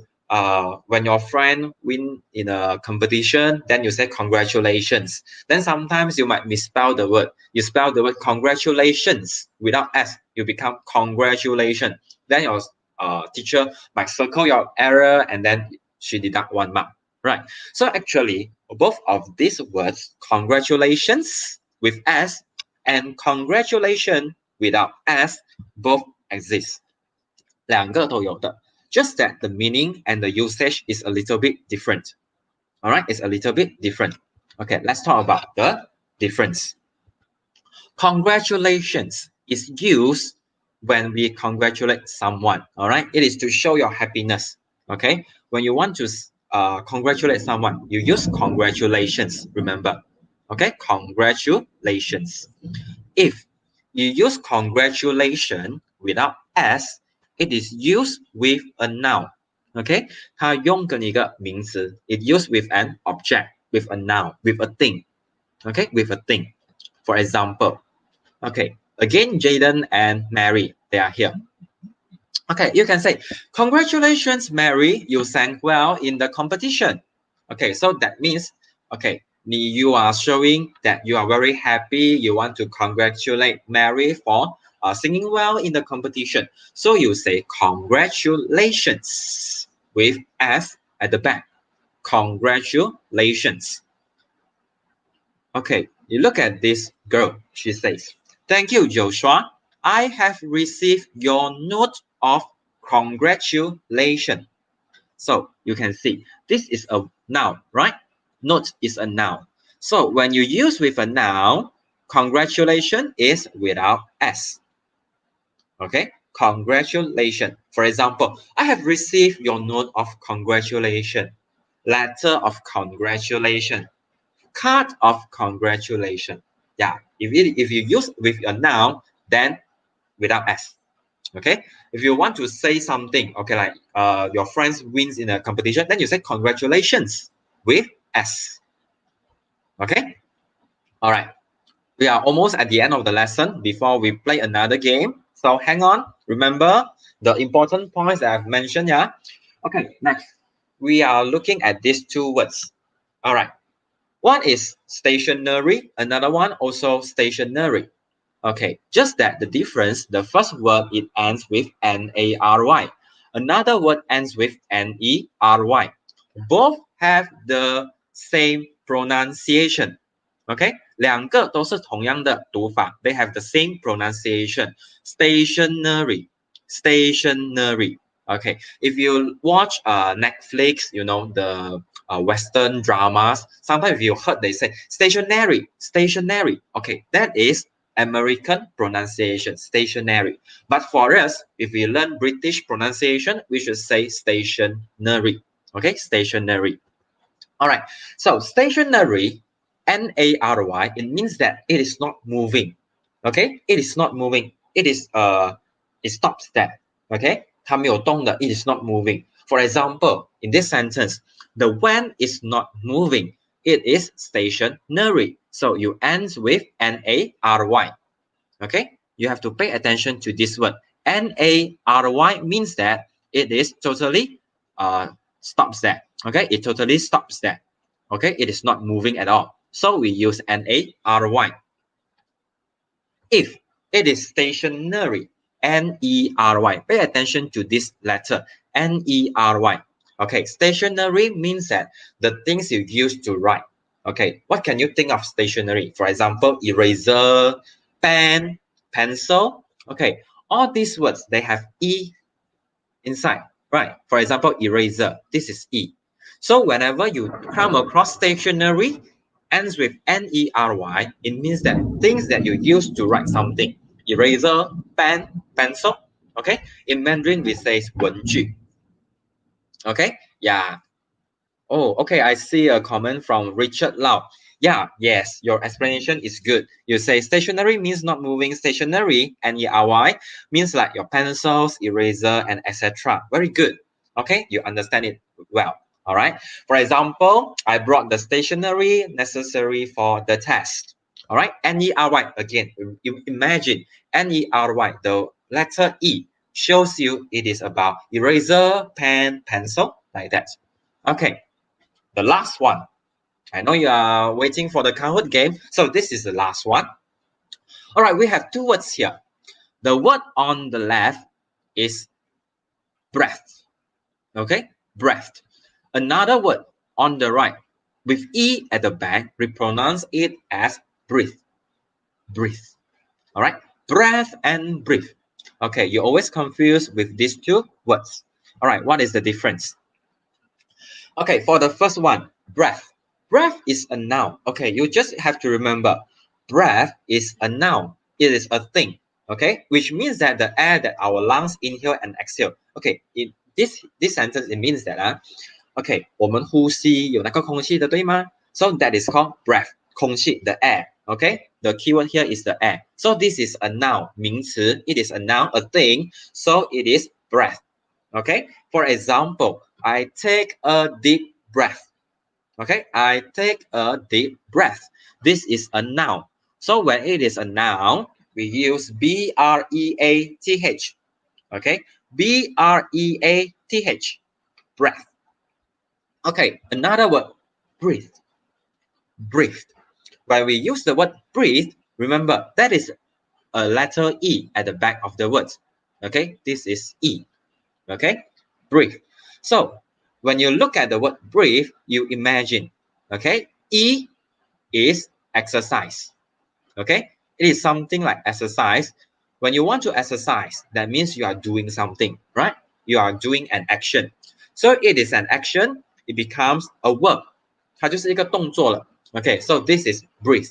friend win in a competition, then you say congratulations. Then sometimes you might misspell the word. You spell the word congratulations without S, you become congratulation. Then your teacher might circle your error and then she deduct 1 mark, right? So actually, both of these words, congratulations with S and congratulation without S, both exist. 两个都有的. Just that the meaning and the usage is a little bit different. All right, it's a little bit different. Okay, let's talk about the difference. Congratulations is used when we congratulate someone. All right, it is to show your happiness. Okay, when you want to congratulate someone, you use congratulations. Remember, okay, congratulations. If you use congratulation without S, it is used with a noun. Okay, 它用跟一个名词 it used with an object, with a noun, with a thing. Okay, with a thing. For example, okay, again, Jaden and Mary, they are here. Okay, you can say, congratulations, Mary, you sang well in the competition. Okay, so that means, okay, you are showing that you are very happy. You want to congratulate Mary for singing well in the competition. So you say congratulations with S at the back. Congratulations. Okay, you look at this girl. She says, thank you, Joshua. I have received your note of congratulation. So you can see this is a noun, right? Note is a noun. So when you use with a noun, congratulation is without S. Okay, congratulation. For example, I have received your note of congratulation, letter of congratulation, card of congratulation. Yeah, if you use with a noun, then without S. Okay, if you want to say something, okay, like your friends wins in a competition, then you say congratulations with S. Okay, all right, we are almost at the end of the lesson before we play another game, so hang on, remember the important points that I've mentioned. Yeah, okay, next we are looking at these two words. All right, one is stationary, another one also stationary. Okay, just that the difference, the first word, it ends with N-A-R-Y. Another word ends with N-E-R-Y. Both have the same pronunciation. Okay, 两个都是同样的读法. They have the same pronunciation. Stationary, stationary. Okay, if you watch Netflix, you know, the Western dramas, sometimes you heard they say stationary, stationary. Okay, that is American pronunciation, stationary. But for us, if we learn British pronunciation, we should say stationary. Okay, stationary. All right, so stationary, N-A-R-Y, it means that it is not moving. Okay, it is not moving. It is it stops there. Okay, 它没有动的, it is not moving. For example, in this sentence, the van is not moving. It is stationary. So you end with N-A-R-Y. Okay, you have to pay attention to this word. N-A-R-Y means that it is totally stops there. Okay, it totally stops there. Okay, it is not moving at all. So we use N-A-R-Y. If it is stationary, N-E-R-Y. Pay attention to this letter, N-E-R-Y. Okay, stationary means that the things you use to write. Okay, what can you think of stationary? For example, eraser, pen, pencil. Okay, all these words, they have E inside, right? For example, eraser, this is E. So whenever you come across stationary, ends with N-E-R-Y, it means that things that you use to write something. Eraser, pen, pencil. Okay, in Mandarin we say 文具. Okay, yeah. Oh, okay, I see a comment from Richard Lau. Yeah, yes, your explanation is good. You say stationary means not moving. Stationary, N-E-R-Y, means like your pencils, eraser, and etc. Very good. Okay, you understand it well. All right. For example, I brought the stationery necessary for the test. All right, N-E-R-Y, again, you imagine N-E-R-Y, the letter E shows you it is about eraser, pen, pencil, like that. Okay, the last one. I know you are waiting for the Kahoot game, so this is the last one. All right, we have two words here. The word on the left is breath. Okay, breath. Another word on the right with E at the back, we pronounce it as breathe. Breathe. All right, breath and breathe. Okay, you're always confused with these two words. All right, what is the difference? Okay, for the first one, breath. Breath is a noun. Okay, you just have to remember, breath is a noun. It is a thing. Okay, which means that the air that our lungs inhale and exhale. Okay, in this sentence it means that okay, 我们呼吸有那个空气的，对吗？ So that is called breath. 空气 the air. Okay, the keyword here is the air. So this is a noun. 名词 it is a noun, a thing. So it is breath. Okay, for example, I take a deep breath. Okay, I take a deep breath. This is a noun. So when it is a noun, we use B-R-E-A-T-H. Okay, B-R-E-A-T-H, breath. Okay, another word, breathe. Breathe. When we use the word breathe, remember that is a letter E at the back of the word. Okay, this is E. Okay, breathe. So when you look at the word breathe, you imagine, okay, E is exercise. Okay, it is something like exercise. When you want to exercise, that means you are doing something, right? You are doing an action. So it is an action, it becomes a verb. 它就是一个动作了. Okay, so this is breathe.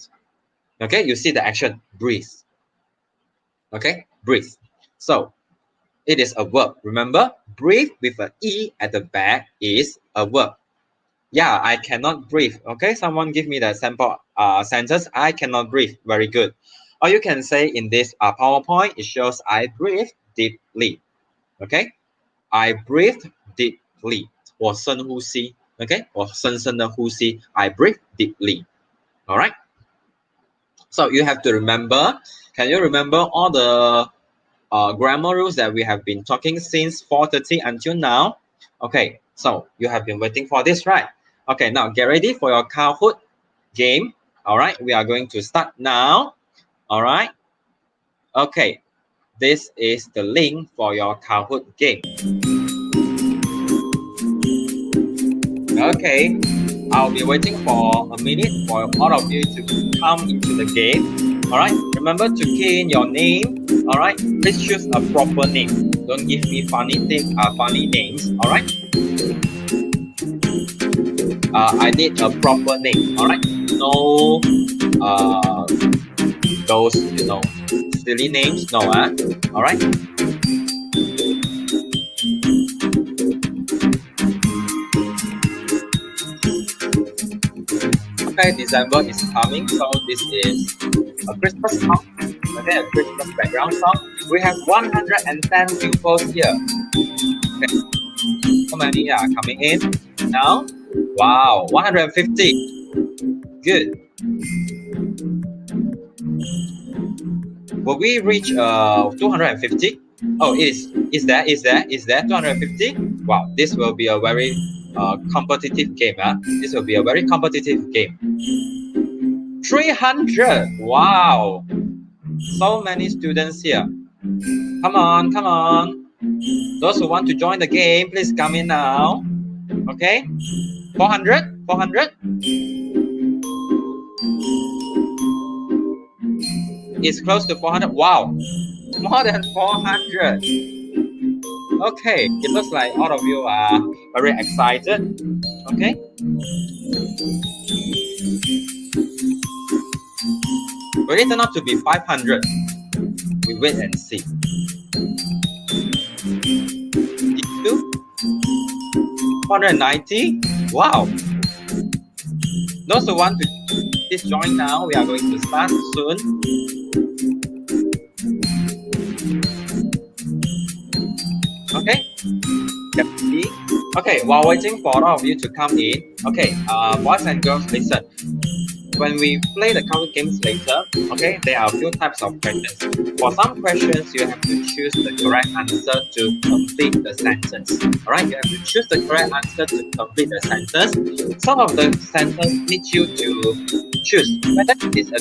Okay, you see the action, breathe. Okay, breathe. So it is a verb. Remember, breathe with an E at the back is a verb. Yeah, I cannot breathe. Okay, someone give me the sample sentence. I cannot breathe. Very good. Or you can say in this PowerPoint, it shows I breathe deeply. Okay, I breathe deeply. 我深呼吸. Okay, 我深深的呼吸. I breathe deeply. All right. So you have to remember. Can you remember all the grammar rules that we have been talking since 4:30 until now? Okay, so you have been waiting for this, right? Okay, now get ready for your Kahoot game. All right, we are going to start now. All right. Okay, this is the link for your Kahoot game. Okay, I'll be waiting for a minute for all of you to come into the game. All right, remember to key in your name. All right, please choose a proper name. Don't give me funny names. All right. I need a proper name. All right. No, those silly names. No, all right. Okay, December is coming, so this is a Christmas song. Okay, a Christmas background song. We have 110 pupils here. Okay, how many are coming in now? Wow, 150. Good. Will we reach 250? Oh, is there 250? Wow, this will be a very competitive game. This will be a very competitive game. 300. Wow, so many students here. Come on, come on. Those who want to join the game, please come in now. Okay, 400. It's close to 400. Wow, more than 400. Okay, it looks like all of you are very excited. Okay. Will it turn out to be 500? We wait and see. 490? Wow. Those who want to please join now. We are going to start soon. Okay. Okay, while waiting for all of you to come in, okay, boys and girls, listen. when we play the Kahoot games later, okay, there are a few types of questions. For some questions, you have to choose the correct answer to complete the sentence. All right, you have to choose the correct answer to complete the sentence. Some of the sentence need you to choose whether it is a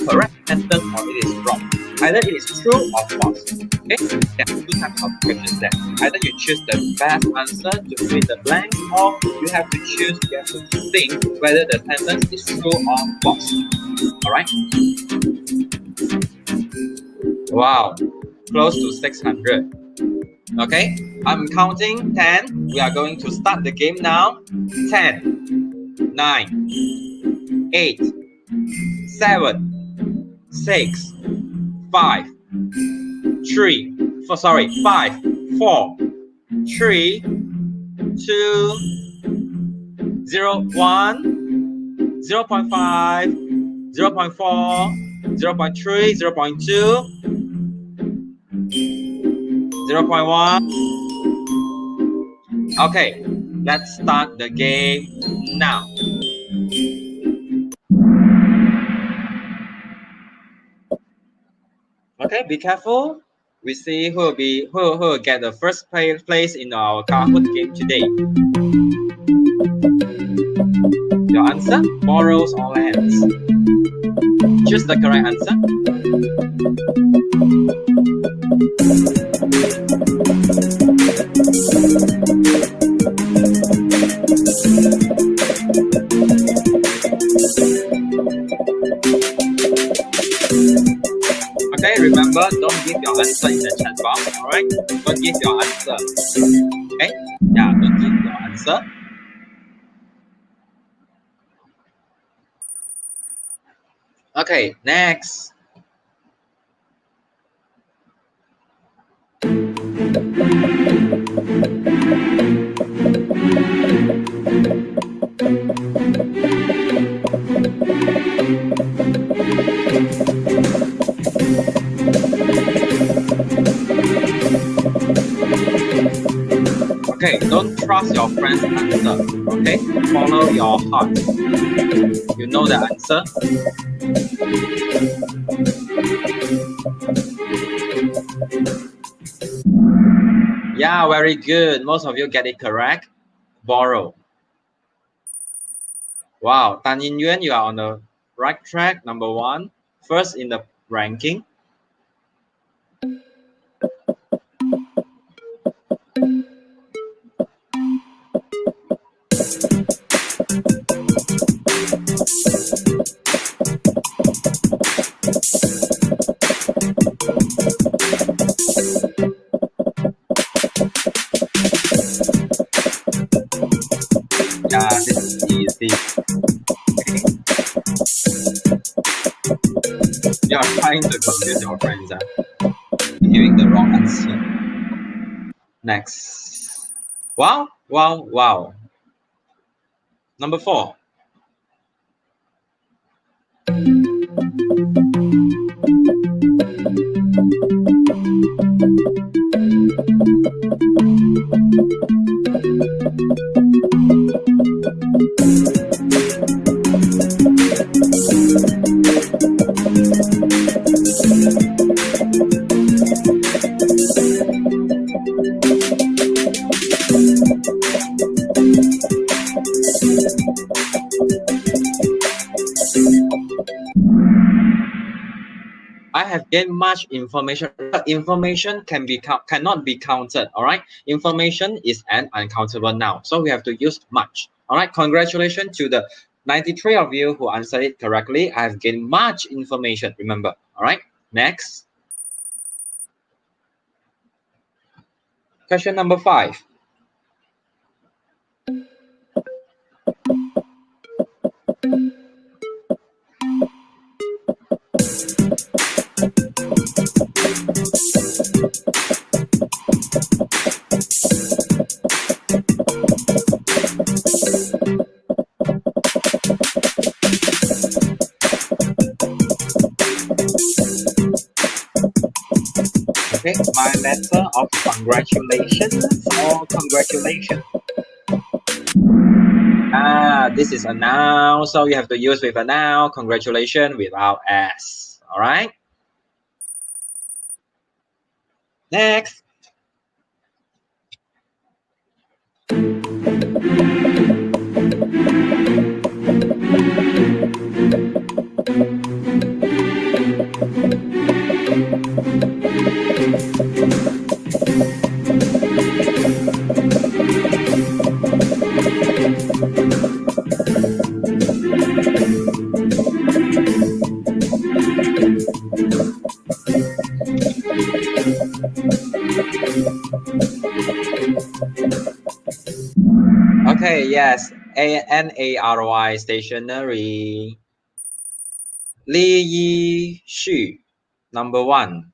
correct sentence or it is wrong. Either it is true or false. Okay, there are two types of questions there. Either you choose the best answer to fill in the blank, or you have to think whether the sentence is true or false. Alright? Wow, close to 600. Okay, I'm counting 10. We are going to start the game now. 10, 9, 8, 7, 6, 5, 3, 5, 4, 3, 2, 0, 1, 0 0.5, 0 0.4, 0 0.3, 0 0.2, 0 0.1. Okay, let's start the game now. Okay, be careful. We see who will get the first place in our Kahoot game today. Your answer: borrows or lends. Choose the correct answer. Okay, remember, don't give your answer in the chat box, alright? Don't give your answer. Okay? Yeah, don't give your answer. Okay, next. Okay, don't trust your friend's answer. Okay, follow your heart. You know the answer. Yeah, very good. Most of you get it correct. Borrow. Wow, Tan Yin Yuan, you are on the right track. Number 1, first in the ranking. Yeah, this is easy. Okay. You are trying to confuse your friends. Giving the wrong answer. Next. Wow, wow, wow. Number 4. I have gained much information. Information cannot be counted. All right, information is an uncountable noun, so we have to use much. All right, congratulations to the 93 of you who answered it correctly. I have gained much information. Remember. All right, next. Question number 5. Okay, my letter of congratulations or congratulations. This is a noun, so you have to use with a noun. Congratulations without S. All right. Next. Okay, yes, Nary, stationery. Li Yi Xu, number 1.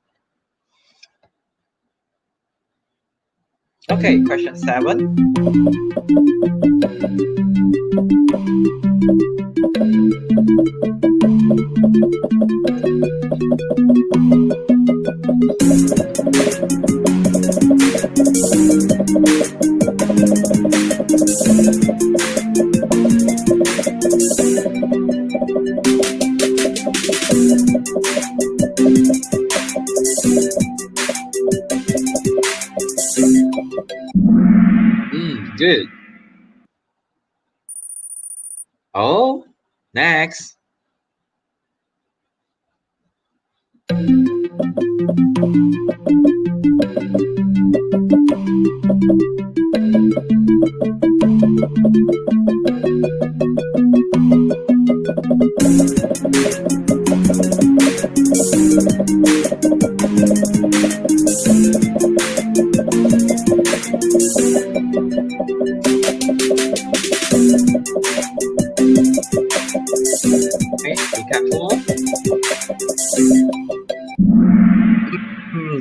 Okay, question 7. Good. Oh, next. Okay, be careful.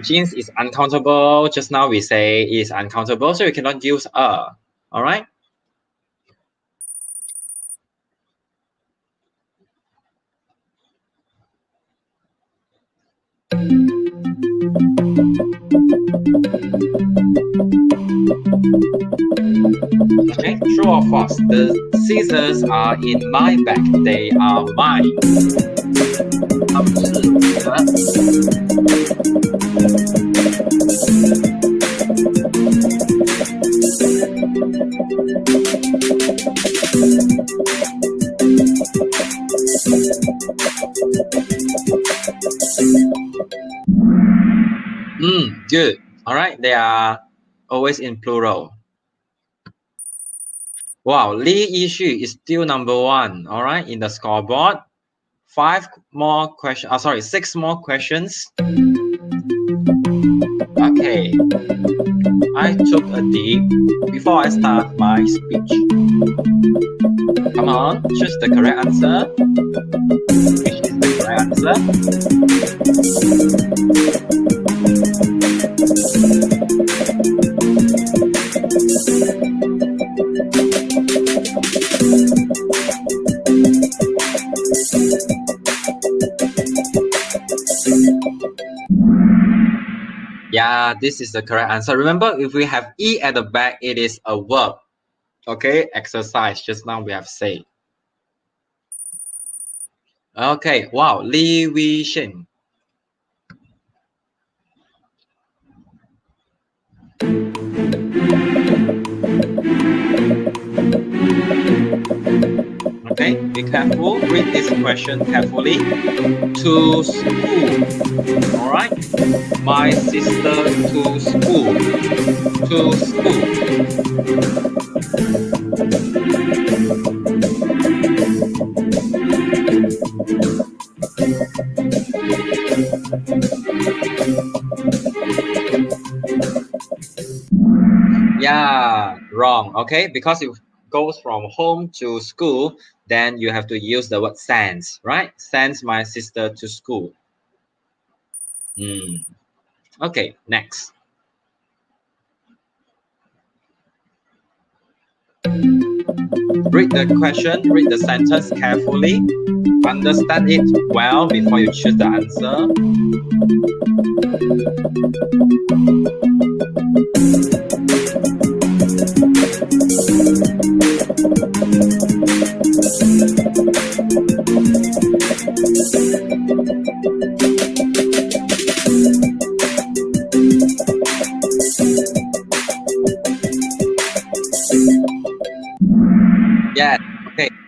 Jeans is uncountable. Just now we say is uncountable, so you cannot use a. All right. Okay, true or false? The scissors are in my bag. They are mine. 它们是good. All right, they are always in plural. Wow, Li Yishu is still number 1. All right, in the scoreboard. 6 more questions. Okay, I took a deep before I start my speech. Come on, choose the correct answer. Which is the correct answer? Yeah, this is the correct answer. Remember, if we have E at the back, it is a verb. Okay, exercise. Just now we have said. Okay, wow, Li Wei Shin. Okay, be careful. Read this question carefully. To school. All right. My sister to school. To school. Yeah, wrong. Okay, because it goes from home to school, then you have to use the word sends, right? Sends my sister to school. Okay, next. Read the question, read the sentence carefully, understand it well before you choose the answer.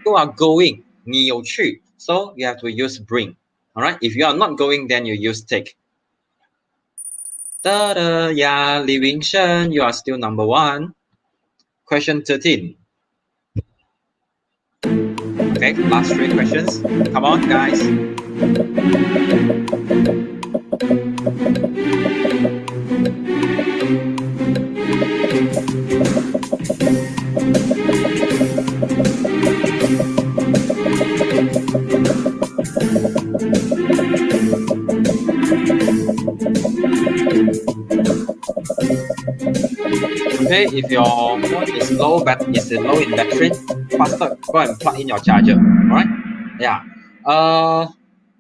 you are going, 你有去, so you have to use bring. All right. If you are not going, then you use take. Yeah, Li Wingshen, you are still number 1. Question 13. Okay, last 3 questions. Come on, guys. Okay, if your phone is low in battery, faster go and plug in your charger. All right? Yeah.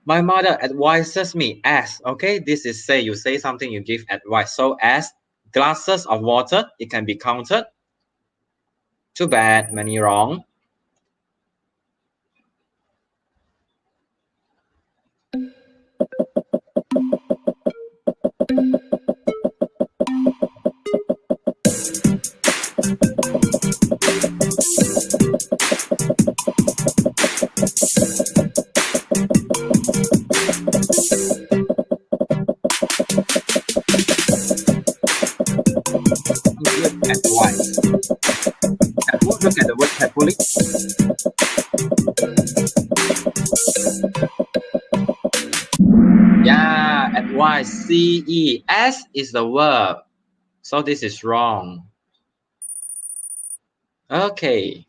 My mother advises me as. Okay, this is say you say something, you give advice. So as glasses of water, it can be counted. Too bad, many wrong. Good advice. Look at the word carefully. Yeah, advice. CES is the verb. So this is wrong. Okay.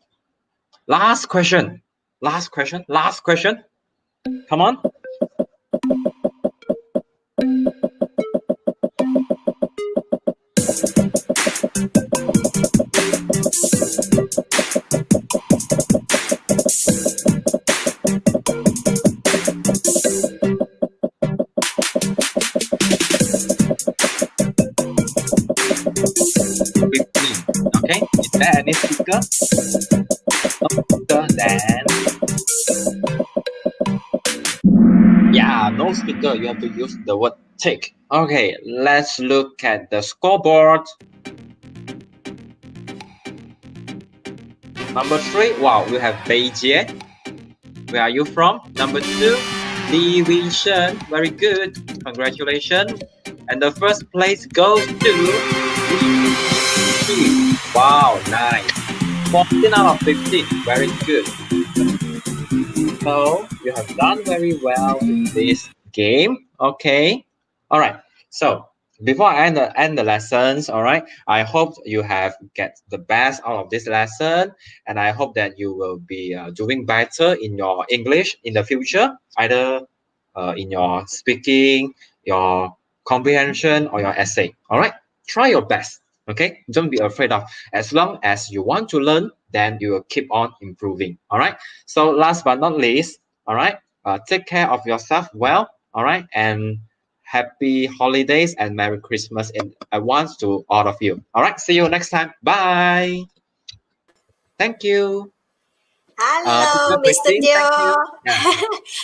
Last question. Come on. With me. Okay. Is there any speaker? No speaker then. Yeah, no speaker. You have to use the word take. Okay, let's look at the scoreboard. Number 3, wow, we have Beijie. Where are you from? Number 2, Li Wingshen. Very good. Congratulations. And the first place goes to Li. Wow, nice. 14 out of 15. Very good. So you have done very well in this game. Okay. All right. So before I end the lessons, all right, I hope you have get the best out of this lesson, and I hope that you will be doing better in your English in the future, either in your speaking, your comprehension, or your essay. All right. Try your best. Okay. Don't be afraid of. As long as you want to learn, then you will keep on improving. All right. So last but not least, all right, take care of yourself well. All right, and happy holidays and Merry Christmas in advance to all of you. All right, see you next time. Bye. Thank you. Hello, Mr. Christine, Teoh. thank you. Yeah.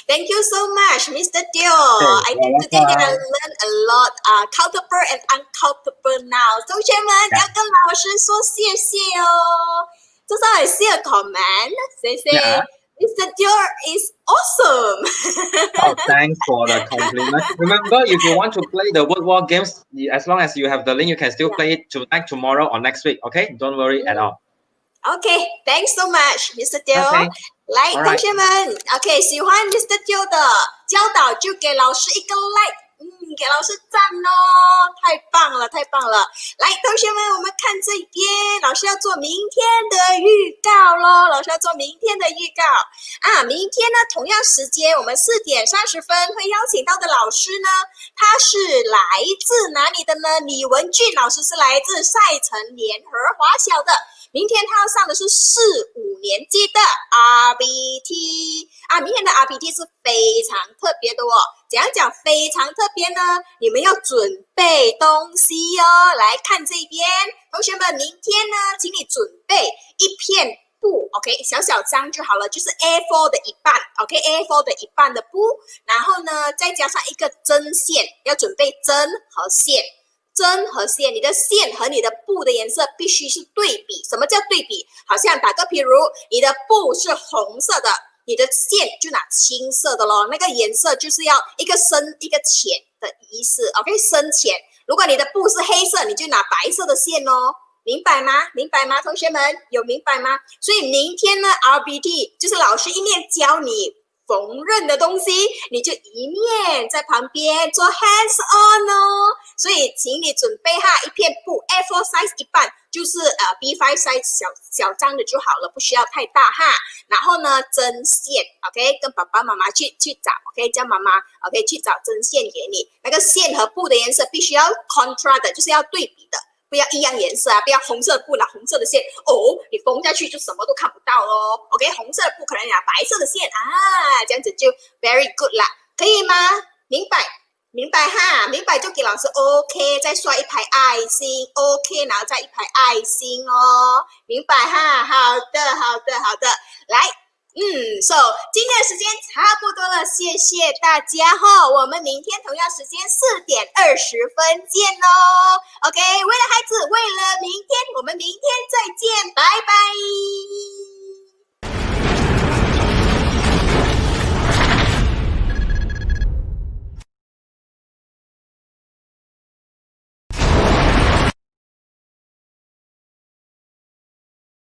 Thank you so much, Mr. Teoh. I think today gonna learn a lot countable and uncountable nouns. 同学们要跟老师说谢谢哦。Just now I see a comment. They say Mr. Teoh is awesome. Oh, thanks for the compliment. Remember, if you want to play the World War games, as long as you have the link, you can still play it tonight, tomorrow, or next week. Okay, don't worry at all. Okay, thanks so much, Mr. Teoh. Okay. 来，同学们 ，OK， 喜欢 Mr. Teoh 的教导就给老师一个 like， 给老师赞哦，太棒了，太棒了！来，同学们，我们看这边，老师要做明天的预告咯，老师要做明天的预告啊！明天呢，同样时间，我们4点30分会邀请到的老师呢，他是来自哪里的呢？李文俊老师是来自赛城联合华小的。明天他要上的是4、5年级的 RBT 啊，明天的 RBT 是非常特别的哦。怎样讲非常特别呢？你们要准备东西哦。来看这边，同学们，明天呢，请你准备一片布 ，OK， 小小张就好了，就是 A4 的一半 ，OK，A4 的一半的布，然后呢，再加上一个针线，要准备针和线。针和线，你的线和你的布的颜色必须是对比。什么叫对比？好像打个譬如，你的布是红色的，你的线就拿青色的咯，那个颜色就是要一个深一个浅的意思 ，OK， 深浅。如果你的布是黑色，你就拿白色的线哦。明白吗？明白吗？同学们有明白吗？所以明天呢 ，RBT 就是老师一面教你缝纫的东西，你就一面在旁边做 hands on 哦。所以请你准备哈一片布 A4 size 一半，就是B5 size 小张的就好了，不需要太大哈。然后呢，针线 ，OK， 跟爸爸妈妈去找 ，OK， 叫妈妈 OK 去找针线给你。那个线和布的颜色必须要 contra 的，就是要对比的。不要一样颜色啊，不要红色的布拿红色的线哦，你缝下去就什么都看不到咯。OK， 红色的布可能拿白色的线啊，这样子就 very good 啦，可以吗？明白？明白哈，明白就给老师 OK， 再刷一排爱心 OK， 然后再一排爱心哦，明白哈？好的，好的，好的，来。So 今天的时间差不多了，谢谢大家哈，我们明天同样时间4:20见哦。OK， 为了孩子，为了明天，我们明